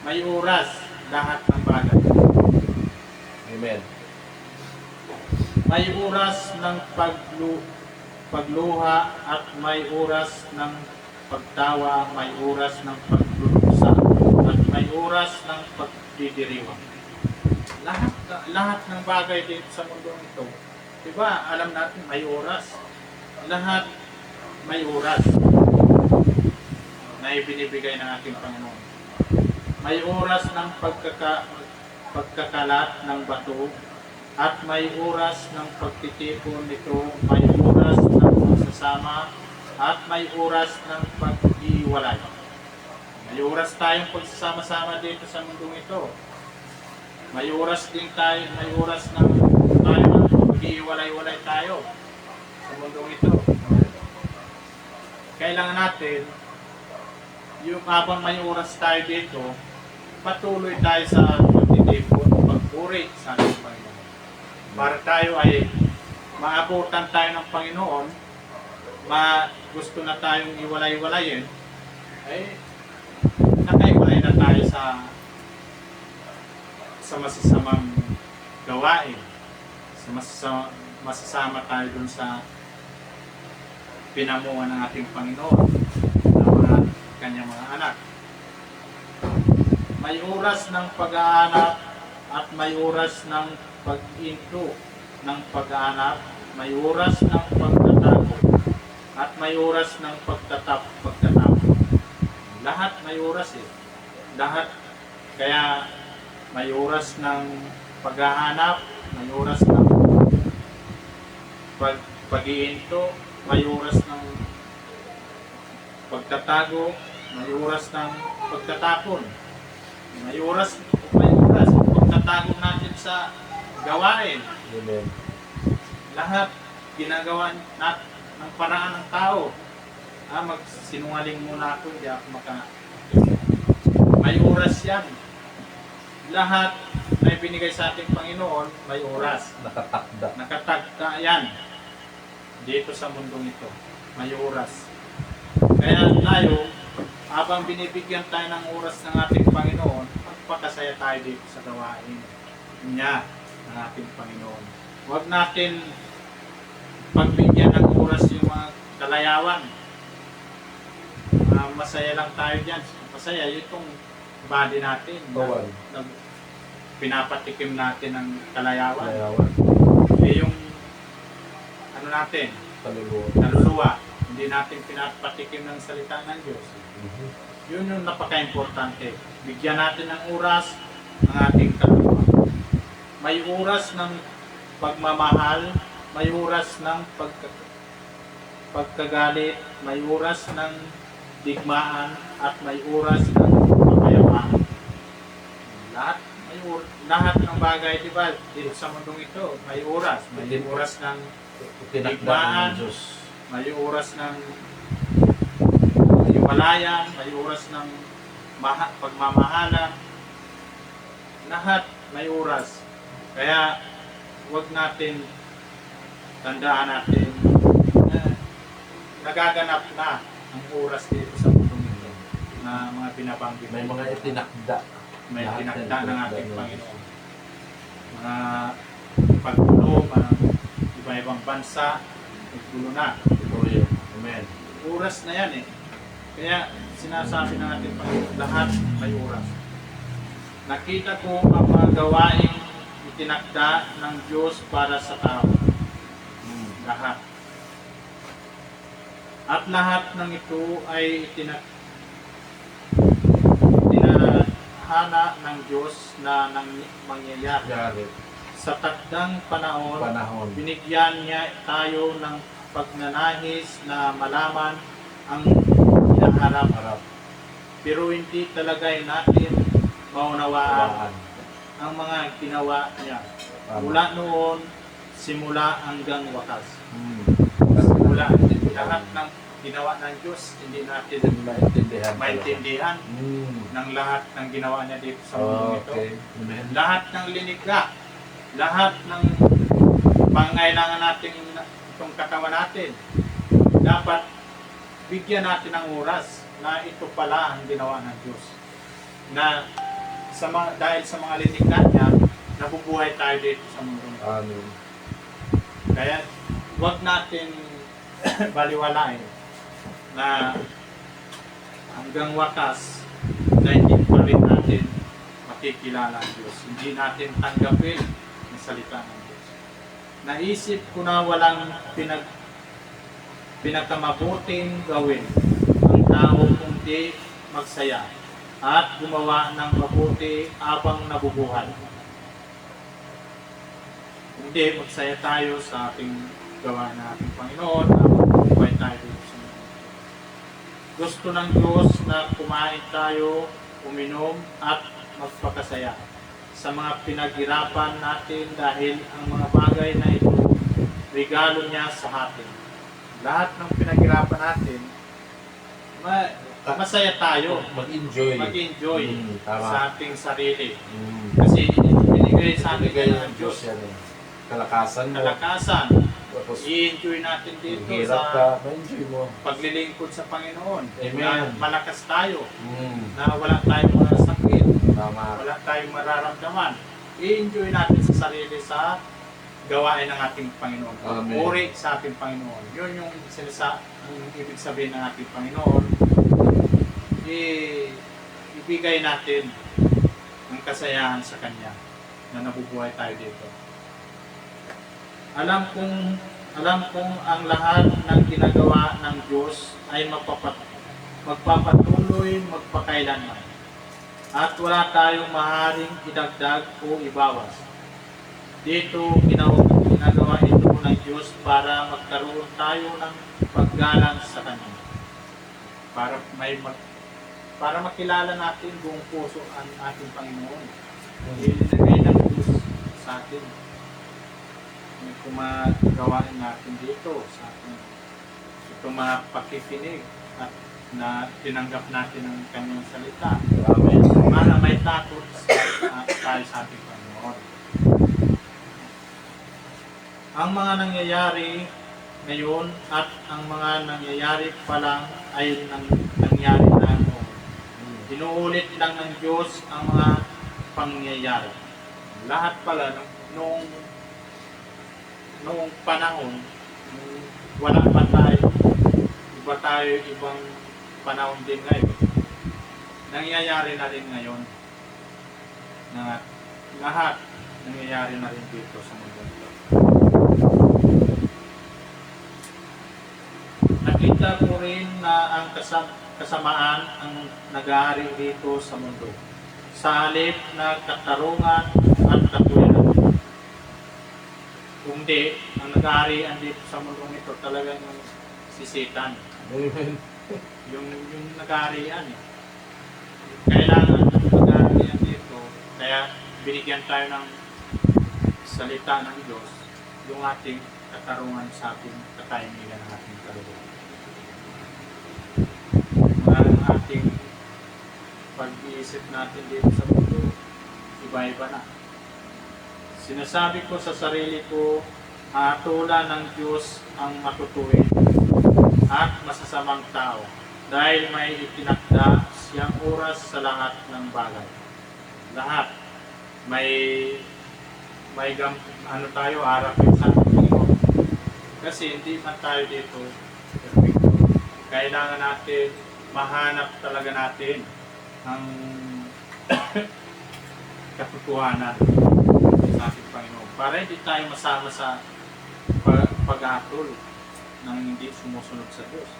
May oras lahat ng bagay. Amen. May oras ng pagluha at may oras ng pagtawa, may oras ng paglulusa at may oras ng pagdidiriwang. Lahat ng bagay dito sa mundong ito, diba, alam natin may oras. Lahat may oras na ibinibigay ng ating Panginoon. May oras ng pagkakalat ng bato at may oras ng pagtitipon nito, may oras ng pagsasama at may oras ng pag-iwalay. May oras tayong pagsasama-sama dito sa mundong ito. May oras din tayo, may oras ng tayo ng pag-iwalay-walay tayo sa mundong ito. Kailangan natin, yung habang may oras tayo dito, patuloy tayo sa pagtitipon, pagpuri sa ating Panginoon. Para tayo ay maabutan tayo ng Panginoon, gusto na tayong iwalay-walayin, ay nakaiwalay na tayo sa masasamang gawain. Masasama tayo dun sa pinamuhan ng ating Panginoon ng mga kanyang mga anak. May oras ng pag-aanap at may oras ng pag-into ng pag-aanap, may oras ng pagtatago at may oras ng pagtatapo. Lahat may oras eh. Lahat. Kaya may oras ng pag-aanap, may oras ng pag-iinto, may oras ng pagtatago, may oras ng pagtatapon. May oras pagtatago natin sa gawain. Amen. Lahat ginagawa natin ng paraan ng tao. Magsinungaling muna ako, hindi ako may oras yan. Lahat na ibinigay sa ating Panginoon, may oras. Nakatakda. Nakatagda yan. Dito sa mundong ito, may oras. Kaya tayo, habang binibigyan tayo ng oras ng ating Panginoon, magpakasaya tayo dito sa gawain niya ng ating Panginoon. Huwag natin pagbigyan ng oras yung mga kalayawan. Masaya lang tayo dyan. Masaya itong body natin. Bawal. Pinapatikim natin ng kalayawan. Layawan. Yung ano natin, Kaluluwa. kaluluwa. Hindi natin pinapatikim ng salita ng Diyos. Yun yung napaka-importante. Bigyan natin ng oras ang ating kaluluwa. May oras ng pagmamahal, may oras ng pagkagalit, may oras ng digmaan, at may oras ng kapayapaan. Lahat ng bagay, di ba, dito sa mundong ito, may oras. May oras ng digmaan, may oras ng hiwalayan, may oras ng pagmamahalan. Lahat may oras. Kaya huwag natin, tandaan natin na nagaganap na ang oras dito sa mundong ito na mga binabanggit. May mga itinakda. May Lahat tinakda yan, ng ating tinakda. Panginoon. Mga paggulo, mga iba-ibang bansa, paggulo na. Amen. Oras na yan eh. Kaya sinasabi ng ating Panginoon, lahat may oras. Nakita ko ang mga gawaing itinakda ng Diyos para sa tao. Lahat. At lahat ng ito ay tinahana ng Diyos na mangyayari. Yari. Sa takdang panahon, Panahon. binigyan niya tayo ng pagnanahis na malaman ang hinaharap. Harap. Pero hindi talaga natin maunawaan Waan. ang mga ginawa niya. Tama. Mula noon, simula hanggang wakas. Wala. Lahat ng ginawa ng Diyos, hindi natin Maintindihan. maintindihan ng lahat ng ginawa niya dito sa mundo ito. Okay. Amen. Lahat ng linikha, lahat ng pangailangan natin itong katawan natin, dapat bigyan natin ng oras na ito pala ang ginawa ng Diyos. Na dahil sa mga linikha niya, nabubuhay tayo dito sa mundo. Amen. Kaya huwag natin baliwalain na hanggang wakas na hindi pa rin natin makikilala ang Diyos. Hindi natin tanggapin ang salita ng Diyos. Naisip ko na walang pinakamabuting gawin ang tao kundi magsaya at gumawa ng mabuti habang nabubuhay. Hindi, magsaya tayo sa ating gawa ng ating Panginoon habang nabubuhay tayo dito sa mundo. Gusto ng Diyos na kumain tayo, uminom at magpakasaya sa mga pinaghirapan natin dahil ang mga bagay na ito regalo niya sa atin. Lahat ng pinaghirapan natin, masaya tayo, Mag-enjoy. mag-enjoy Tama. sa ating sarili. Kasi binigay sa atin Bigay ng ng Diyos Diyos yan eh. Kalakasan mo. kalakasan. Tapos, I-enjoy natin dito hirap sa ka, ma-enjoy mo. paglilingkod sa Panginoon. Amen. Na malakas tayo, Mm. na wala tayong mga sakit, Tama. wala tayong mararamdaman. I-enjoy natin sa sarili sa gawain ng ating Panginoon. Amen. Uri sa ating Panginoon. Yun yung ang ibig sabihin ng ating Panginoon. Ibigay natin ang kasayahan sa Kanya na nabubuhay tayo dito. Alam kong ang lahat ng ginagawa ng Diyos ay magpapatuloy magpakailanman. At wala tayong maaaring idagdag o ibawas. Dito ginagawa ito ng Diyos para magkaroon tayo ng paggalang sa Kanya. Para makilala natin buong puso ang ating Panginoon. Ilinagay ng Diyos sa atin. Kung magawain natin dito sa atin. Itong mga pakikinig at na tinanggap natin ang Kanyang salita. Amen. Para may takot tayo sa ating Panginoon. Ang mga nangyayari ngayon at ang mga nangyayari pa lang ay nangyari na noon. Inuulit lang ng Diyos ang mga pangyayari. Lahat pala noong panahon, wala pa tayo, ibang panahon din ngayon. Nangyayari na rin ngayon na lahat nangyayari na rin dito sa mundo ito. nakita ko rin na ang kasamaan ang nag-aari dito sa mundo. Sa halip na katarungan at katwiran. Kung di, ang nag-aarian dito sa mundong ito talagang yung si Satan. Amen. Yung nag-aarian. Kailangan ng nag-aarian dito, kaya binigyan tayo ng salita ng Diyos, yung ating katarungan sa ating katahimikan ng ating kaluluwa. Ang ating pag-iisip natin dito sa mundo, iba-iba na. Sinasabi ko sa sarili ko, tula ng Diyos ang matutuwid at masasamang tao dahil may itinakda siyang oras sa lahat ng bagay. Lahat. Ano tayo, harapin sa Panginoon. Kasi hindi man tayo dito perfecto. Kailangan natin mahanap talaga natin ang katotohanan sa ating Panginoon para hindi tayo masama sa pag-atol ng hindi sumusunod sa Diyos.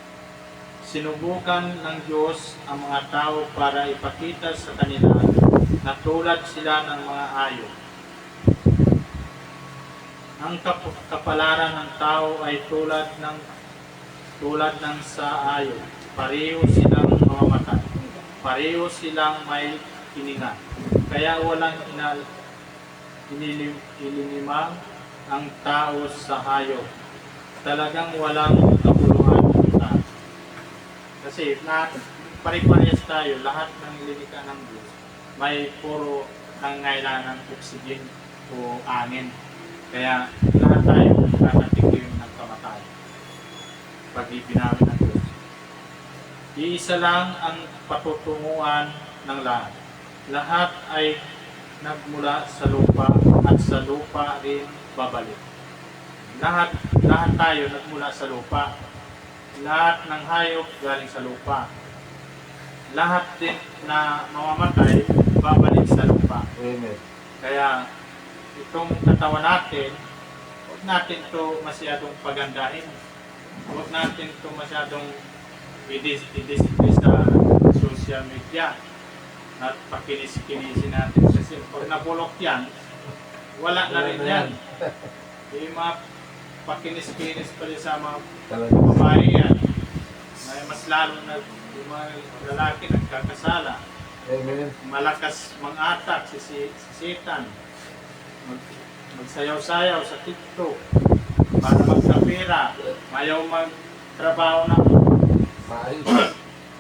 Sinubukan ng Diyos ang mga tao para ipakita sa kanila na tulad sila ng mga ayo. Ang kapalaran ng tao ay tulad ng sa ayo. Pareho silang mamamatay. Pareho silang may hininga. Kaya walang ilinimang ang tao sa hayop. Talagang walang kapuluhan ng tao. Kasi pare-parehas tayo, lahat ng linika ng Diyos, may puro nangangailangan ng oxygen o angin. Kaya lahat tayo nakatikim ng kamatayan pag ibinawi ng Diyos. Iisa lang ang patutunguhan ng lahat. Lahat ay nagmula sa lupa at sa lupa rin babalik. Lahat tayo nagmula sa lupa. Lahat ng hayop galing sa lupa. Lahat din na mamamatay babalik sa lupa. Amen. Kaya itong katawan natin, huwag natin ito masyadong pagandahin. Huwag natin ito masyadong i-display sa social media at pakinis-kinisin natin. Kasi pag nabulok yan, wala na rin yan. Yung mga pakinis-kinis pa rin sa mga babae yan. May mas lalo na yung mga lalaki nagkakasala. Amen. Malakas mang-atak si Satan. Magsayaw-sayaw sa TikTok para magkapira. Mayaw magtrabaho ng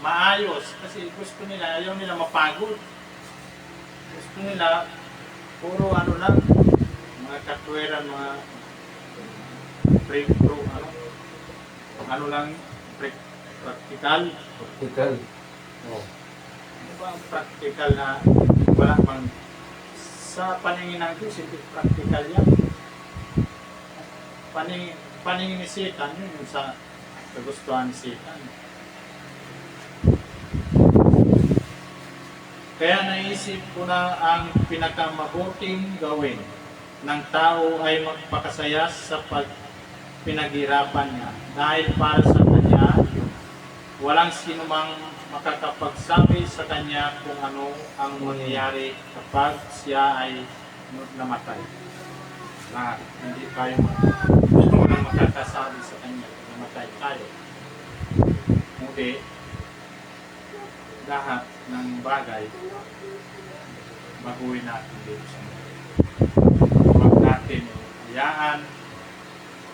maayos kasi gusto nila, ayaw nila mapagod. Gusto nila puro lang, mga katwiran, mga practical. Practical. Oh. Ano ba ang practical na wala mang sa paningin ng Diyos, hindi practical yan. Paningin ni Satan, yun yung sa kagustuhan ni Satan. Kaya naisip ko na ang pinakamabuting gawin ng tao ay magpakasaya sa pinaghirapan niya. Dahil para sa kanya, walang sinumang makakapagsabi sa kanya kung ano ang mangyayari kapag siya ay namatay. Na hindi tayo walang makakasabi sa kanya kung namatay tayo. Ngunit lahat ng bagay baguhin natin dito sa mundo. Huwag natin hayaan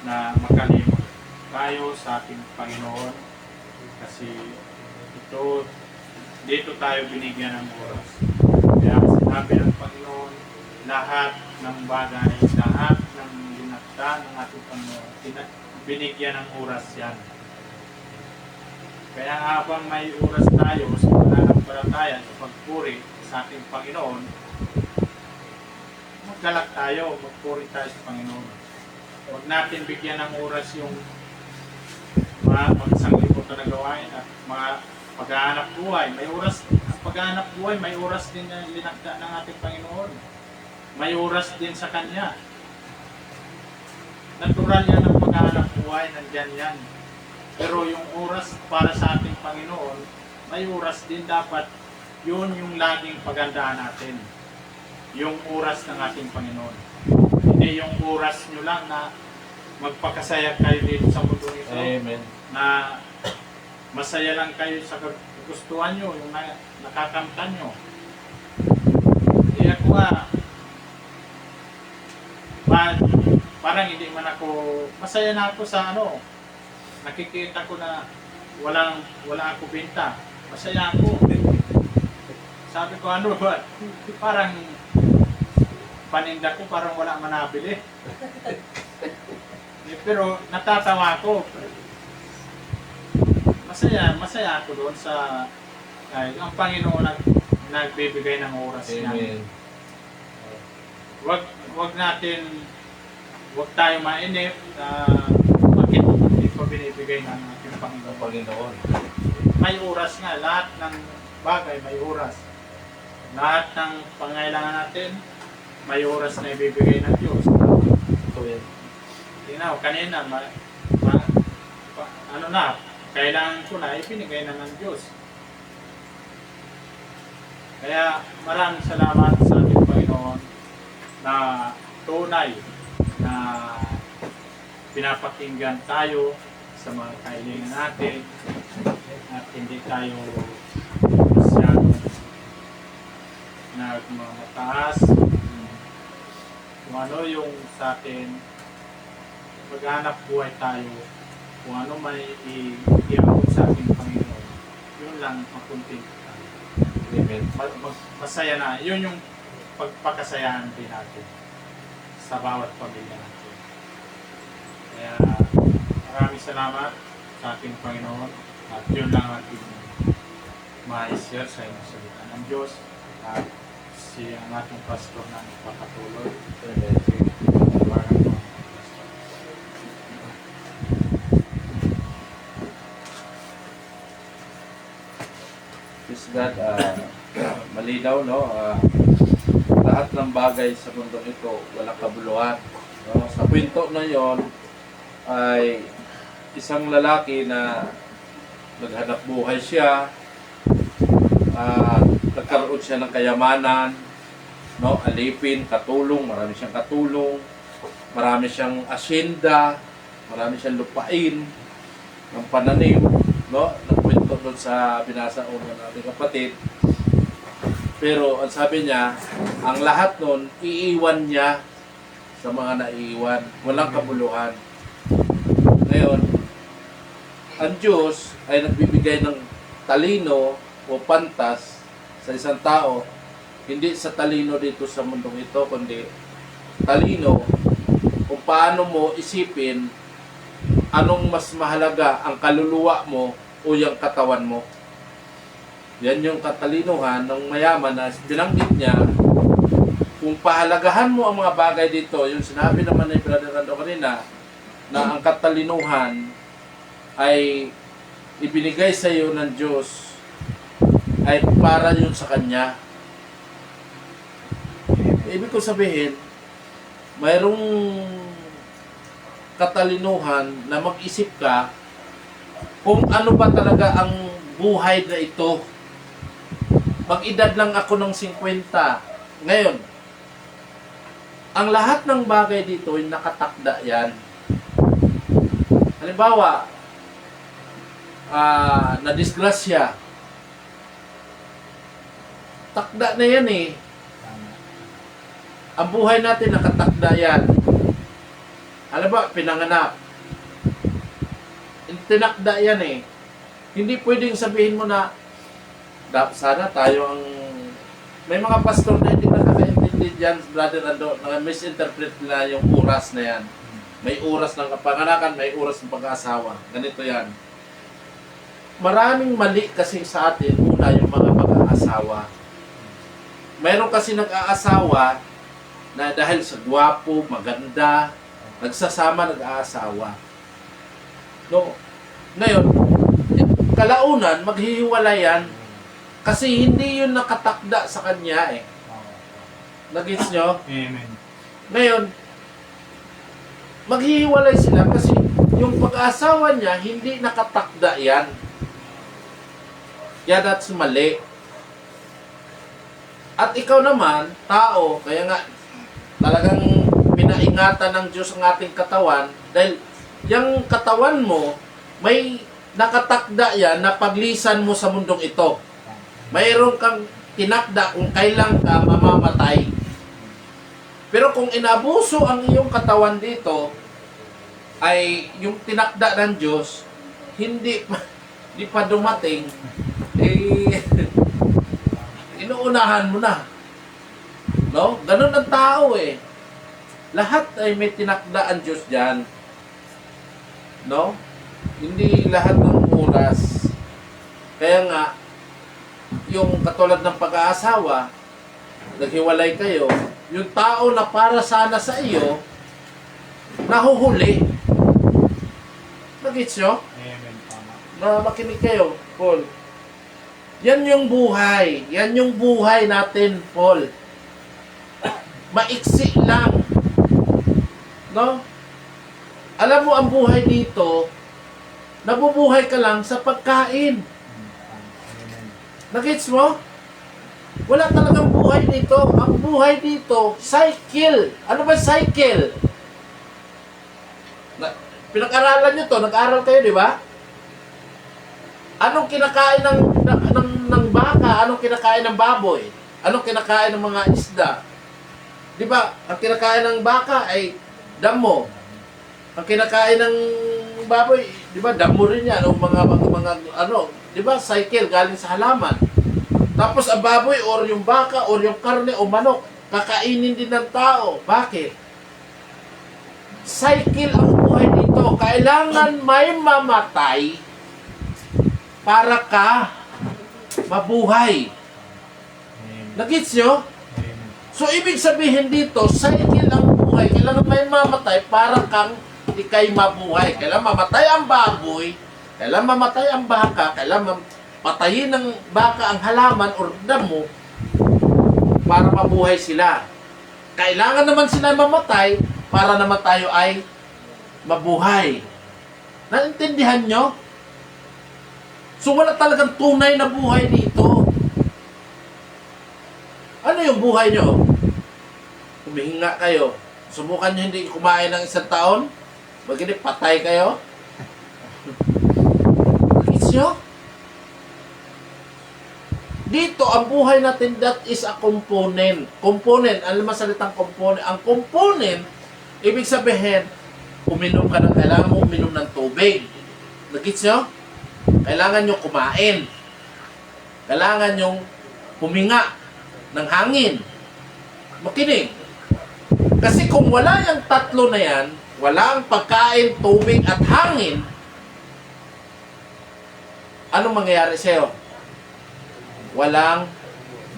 na makalimot tayo sa ating Panginoon kasi dito tayo binigyan ng oras. Kaya sinabi ng Panginoon, lahat ng bagay, lahat ng linakda ng ating Panginoon, binigyan ng oras yan. Kaya habang may oras tayo sa pananampalataya sa pagpuri sa ating Panginoon, maggalak tayo, magpuri tayo sa Panginoon. Huwag natin bigyan ng oras yung mga pagsanglibutan na gawain at mga paghahanap buhay. May oras, paghahanap buhay, may oras din na linakda ng ating Panginoon. May oras din sa Kanya. Natural yan ang paghahanap buhay, nandyan yan. Pero yung oras para sa ating Panginoon, may oras din dapat. Yun yung laging pagandaan natin. Yung oras ng ating Panginoon. Hindi yung oras nyo lang na magpakasaya kayo dito sa mundo ito. Amen. Na masaya lang kayo sa gustuhan nyo, yung nakakamtan nyo. Ako parang hindi man ako, masaya na ako sa nakikita ko na wala ako benta. Masaya ako. Sabi ko parang paninda ko parang wala manabili. Pero natatawa ako. Masaya ako doon sa ang Panginoon nagbibigay ng oras niya. Amen. Wag tayo mainip na bakit hindi pa binibigay ng ating Ang Panginoon. Panginoon. May oras nga, lahat ng bagay may oras. Lahat ng pangailangan natin, may oras na ibibigay ng Diyos. Ito yan. Tingnan mo, kanina, kailangan ko na, ibinigay na ng Diyos. Kaya maraming salamat sa ating Panginoon na tunay na pinapakinggan tayo sa mga kailangan natin at hindi tayo masyadong nagmamataas. Kung ano yung sa atin, maghanap buhay tayo, kung ano may iabot sa ating Panginoon, yun lang makunting tayo. Amen. Masaya na, yun yung pagpakasayahan din natin sa bawat pamilya natin. Kaya maraming salamat sa ating Panginoon at yun lang ating ma-share sa inyong salita ng Diyos at ang ating pastor na nagpapatuloy. Amen. Tawagan mo ang pastor. Praise God. Malinaw, no? Lahat ng bagay sa mundo ito, walang kabuluhan. No? Sa kwento na yon ay isang lalaki na naghanap buhay siya, nagkaroon siya ng kayamanan, no? Alipin, katulong, marami siyang katulong, marami siyang asyenda, marami siyang lupain, ng pananim, no? Nagkwento doon sa binasa ko ng ating kapatid. Pero ang sabi niya, ang lahat nun, iiwan niya sa mga naiiwan. Walang kabuluhan. Ngayon, ang Diyos ay nagbibigay ng talino o pantas sa isang tao, hindi sa talino dito sa mundong ito, kundi talino kung paano mo isipin anong mas mahalaga, ang kaluluwa mo o yung katawan mo. Yan yung katalinuhan ng mayaman na binanggit niya. Kung pahalagahan mo ang mga bagay dito, yung sinabi naman ni Brother Rando kanina, na ang katalinuhan ay ibinigay sa iyo ng Diyos ay para yun sa Kanya. Ibig ko sabihin, mayroong katalinuhan na mag-isip ka kung ano ba talaga ang buhay na ito. Mag-edad lang ako ng 50. Ngayon, ang lahat ng bagay dito ay nakatakda yan. Halimbawa, na-disgrasya. Takda na yan eh. Ang buhay natin nakatakda yan. Halimbawa, pinanganak. Tinakda yan eh. Hindi pwedeng sabihin mo na sana tayo ang... May mga pastor na hindi nakakaintindi dyan, Brother Ando, na misinterpret nila yung oras na yan. May oras ng kapanganakan, may oras ng pag-aasawa. Ganito yan. Maraming mali kasi sa atin, una yung mga pag-aasawa. Mayroon kasi nag-aasawa na dahil sa gwapo, maganda, nagsasama, nag-aasawa. No? Ngayon, kalaunan, maghihiwalay yan kasi hindi yun nakatakda sa kanya eh. Nagets nyo? Amen. Ngayon, maghihiwalay sila kasi yung pag-aasawa niya, hindi nakatakda yan. Kaya that's mali. At ikaw naman, tao, kaya nga talagang pinaingatan ng Diyos ang ating katawan dahil yung katawan mo, may nakatakda yan na paglisan mo sa mundong ito. Mayroon kang tinakda kung kailan ka mamamatay. Pero kung inabuso ang iyong katawan dito, ay yung tinakda ng Diyos, hindi pa dumating, inuunahan mo na. No? Ganun ang tao eh. Lahat ay may tinakda ang Diyos dyan. No? Hindi lahat ng oras. Kaya nga, yung katulad ng pag-aasawa, naghiwalay kayo, yung tao na para sana sa iyo, nahuhuli. Nagits nyo? Amen, tama. Na makinig kayo, Paul. Yan yung buhay. Yan yung buhay natin, Paul. Maiksi lang. No? Alam mo, ang buhay dito, nabubuhay ka lang sa pagkain. Amen. Nagets mo? Wala talagang buhay dito. Ang buhay dito, cycle. Ano ba cycle? Pinag-aralan nyo to, nag-aral kayo, di ba? Anong kinakain ng baka? Anong kinakain ng baboy? Anong kinakain ng mga isda? Di ba? Ang kinakain ng baka ay damo. Ang kinakain ng baboy, di ba? Damo rin yan. O mga ano, di ba? Cycle galing sa halaman. Tapos ang baboy or yung baka or yung karne o manok, kakainin din ng tao. Bakit? Cycle ang buhay dito. Kailangan may mamatay para ka mabuhay. Amen. Nagets nyo? Amen. So, ibig sabihin dito, cycle ang buhay. Kailangan may mamatay para kang ikay mabuhay. Kailangan mamatay ang baboy, kailangan mamatay ang baka, kailangan patayin ng baka ang halaman o damo para mabuhay sila. Kailangan naman sila mamatay para naman tayo ay mabuhay. Naintindihan nyo? So wala talagang tunay na buhay dito. Ano yung buhay nyo? Humihinga kayo. Subukan nyo hindi kumain ng isang taon? Bagini, patay kayo? Nakits nyo? Dito, ang buhay natin, that is a component. Component, alam mo salitang component. Ang component, ibig sabihin, uminom ka ng, kailangan mo uminom ng tubig. Nagits nyo? Kailangan nyo kumain. Kailangan nyo huminga ng hangin. Makinig. Kasi kung wala yung tatlo na yan, wala ang pagkain, tubig at hangin, anong mangyayari sa'yo? Walang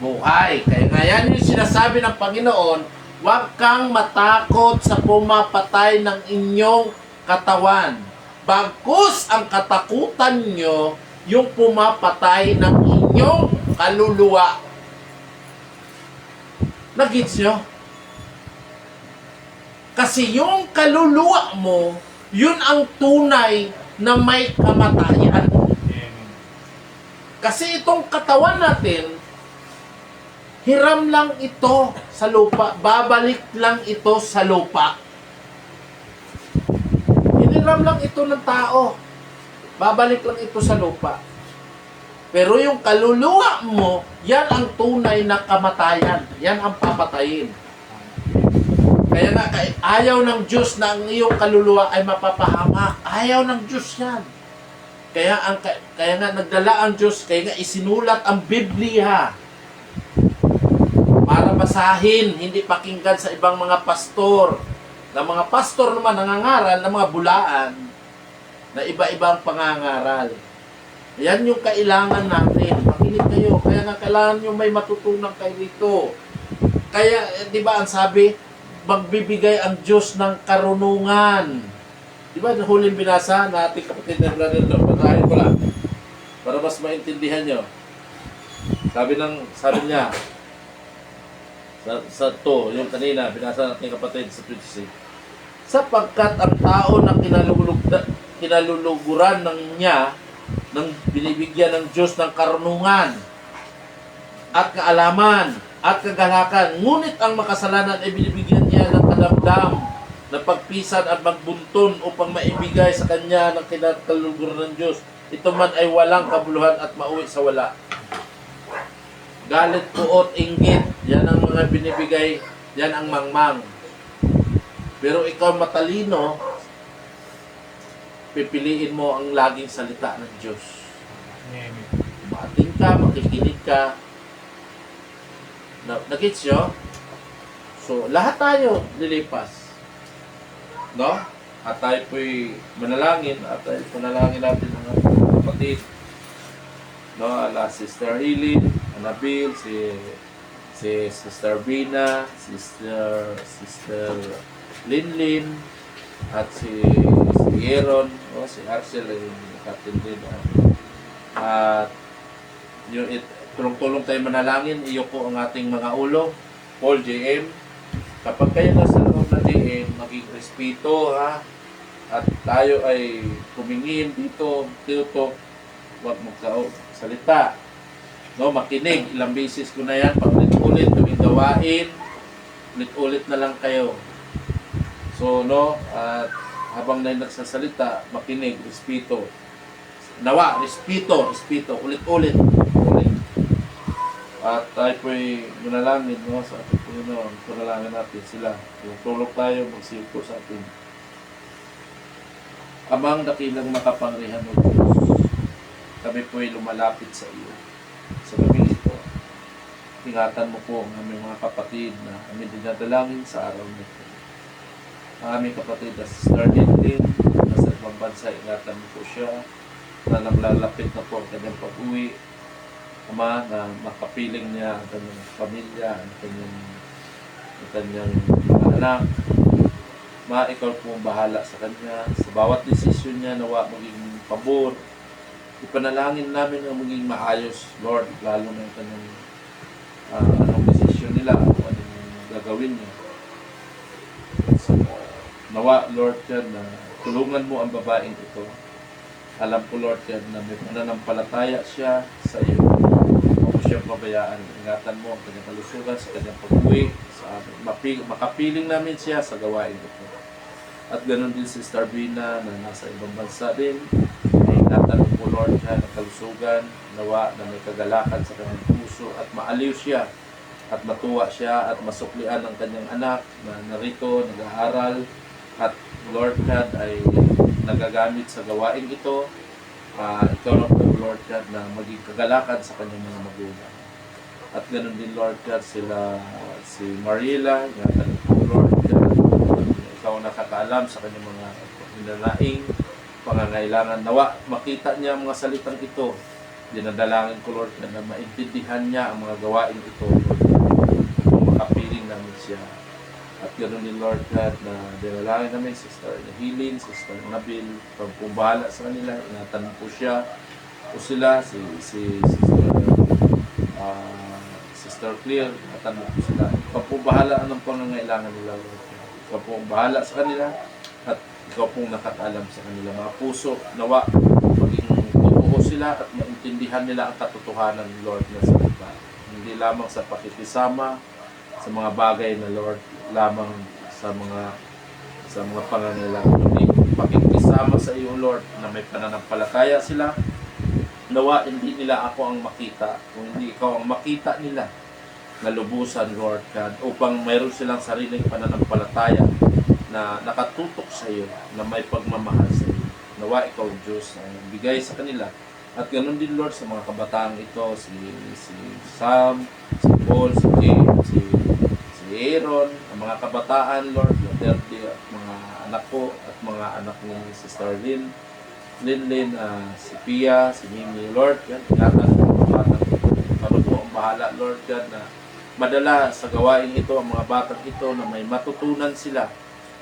buhay. Kaya nga yan yung sinasabi ng Panginoon, huwag kang matakot sa pumapatay ng inyong katawan. Bagkus ang katakutan nyo yung pumapatay ng inyong kaluluwa. Nagits nyo? Kasi yung kaluluwa mo, yun ang tunay na may kamatayan. Amen. Kasi itong katawan natin, hiram lang ito sa lupa. Babalik lang ito sa lupa. Hiniram lang ito ng tao. Babalik lang ito sa lupa. Pero yung kaluluwa mo, yan ang tunay na kamatayan. Yan ang papatayin. Kaya nga, ayaw ng Diyos na ang iyong kaluluwa ay mapapahamak. Ayaw ng Diyos yan. Kaya nga nagdala ang Diyos, kaya nga isinulat ang Biblia para basahin, hindi pakinggan sa ibang mga pastor. Na mga pastor naman nangangaral ng mga bulaan na iba-ibang pangangaral. Yan yung kailangan natin. Makinig kayo. Kaya nga kailangan nyo may matutunan kayo dito. Kaya, di ba ang sabi, magbibigay ang Diyos ng karunungan. Di ba huling binasa na ating kapatid na brother doon? Patahin ko lang. Para mas maintindihan nyo. Sabi niya, sa to, yung kanina, binasa natin kapatid sa 26. sapagkat ang tao na kinaluluguran ng niya, ng binibigyan ng Diyos ng karunungan at kaalaman at kagalakan, ngunit ang makasalanan ay binibigyan niya ng kadamdam na pagpisan at magbunton upang maibigay sa kanya ng kinaluluguran ng Diyos. Ito man ay walang kabuluhan at mauwi sa wala. Galit, puot, inggit, yan ang mga binibigay, yan ang mangmang. Pero ikaw matalino, pipiliin mo ang laging salita ng Diyos. Amen. Maating ka, makikinig ka. Nagets nyo? So, lahat tayo lilipas. No? At tayo po'y manalangin. At tayo panalangin natin ng ating kapatid. No? Ala Sister Eileen, Anabil, si Sister Bina, Sister Linlin, at si Aaron, o si Arcel, ay Captain din. At yung tulong-tulong tayo manalangin, iyo po ang ating mga ulo, Paul JM. Kapag kayo nasa loob na diin, maging respeto, ha? At tayo ay kumingin dito, huwag magsalita. No, makinig, ilang beses ko na yan, paulit-ulit, tuwing gawain, ulit-ulit na lang kayo. So, no, at habang na nagsasalita, makinig, respeto. Nawa, respeto, ulit-ulit. At tayo po'y manalangin, no, sa ating Panginoon, panalangin natin sila. Tulog tayo, magsiko sa atin. Amang dakilang makapangyarihan mo, Diyos, kami po'y lumalapit sa iyo. Sa gabi ito, ingatan mo po ang aming mga kapatid na aming dinadalangin sa araw nito. Ang aming kapatid na Sister Linlin, nasa ibang bansa, ingatan mo po siya, na naglalapit na po ang kanyang pag-uwi. Ama, na makapiling niya ang kanyang pamilya, ang kanyang mga anak. Ma, ikaw po ang bahala sa kanya. Sa bawat desisyon niya, nawa maging pabor. Ipanalangin namin ang maging maayos, Lord, lalo na yung kanyang anong desisyon nila, o anong gagawin niya. So, nawa, Lord, yan, na tulungan mo ang babaeng ito. Alam ko, Lord, yan, na may pananampalataya siya sa iyo. Huwag mo siyang pabayaan. Ingatan mo ang kanyang kalusugan sa kanyang pag-uwi. Makapiling namin siya sa gawain ito. At ganoon din si Sister Bina na nasa ibang bansa din. Ingatan mo po, Lord, yan, ang kalusugan. Nawa na may kagalakan sa kanyang puso at maaliw siya at matuwa siya at masuklian ang kanyang anak na narito, nag-aaral. At Lord God ay nagagamit sa gawain ito. Ikaw na po, Lord God, na maging kagalakan sa kanyang mga magulang. At ganoon din, Lord God, si Mariela, ingatan po, Lord God, ikaw nakakaalam sa kanyang mga hinanaing pangangailangan. Nawa, makita niya ang mga salitang ito. Dinadalangin ko, Lord God, na maintindihan niya ang mga gawain ito, Lord God, kung makapiling namin siya. At ganoon din, Lord God, na dinalangin namin Sister Nahilin, Sister Nabil, pagpubahala sa kanila, ingatan po siya, o sila, Sister Clear, ingatan mo po sila. Pagpubahala anong pangangailangan nila, Lord God. Ikaw po ang bahala sa kanila, at ikaw pong nakakaalam sa kanila. Mga puso, nawa, maging totoo sila at maintindihan nila ang katotohanan, Lord, na salita. Hindi lamang sa pakikisama, sa mga bagay na, Lord, lamang sa mga pangangailangan. Hindi pakikisama sa iyo, Lord, na may pananampalataya sila. Nawa, hindi nila ako ang makita, kung hindi ikaw ang makita nila na lubusan, Lord God, upang mayroon silang sariling pananampalataya na nakatutok sa iyo, na may pagmamahal sa iyo. Nawa, ikaw, Diyos, ang bigay sa kanila. At ganoon din, Lord, sa mga kabataang ito, si Sam, si Paul, si James, si Aaron, ang mga kabataan, Lord, at mga anak ko at mga anak ni Sister Linlin, si Pia, si Mimi, Lord, yan, ingatan ang mga batang ito. Karoon po ang bahala, Lord God, na madala sa gawain ito ang mga batang ito na may matutunan sila,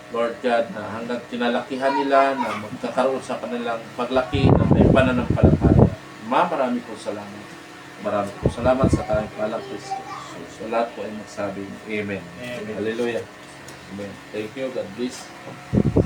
Lord God, na hanggang kinalakihan nila na magkakaroon sa kanilang paglaki na may pananampalataya. Marami po salamat. Marami po salamat sa tayong palang Kristo. So lahat po ay magsabing Amen. Amen. Hallelujah. Amen. Thank you. God bless.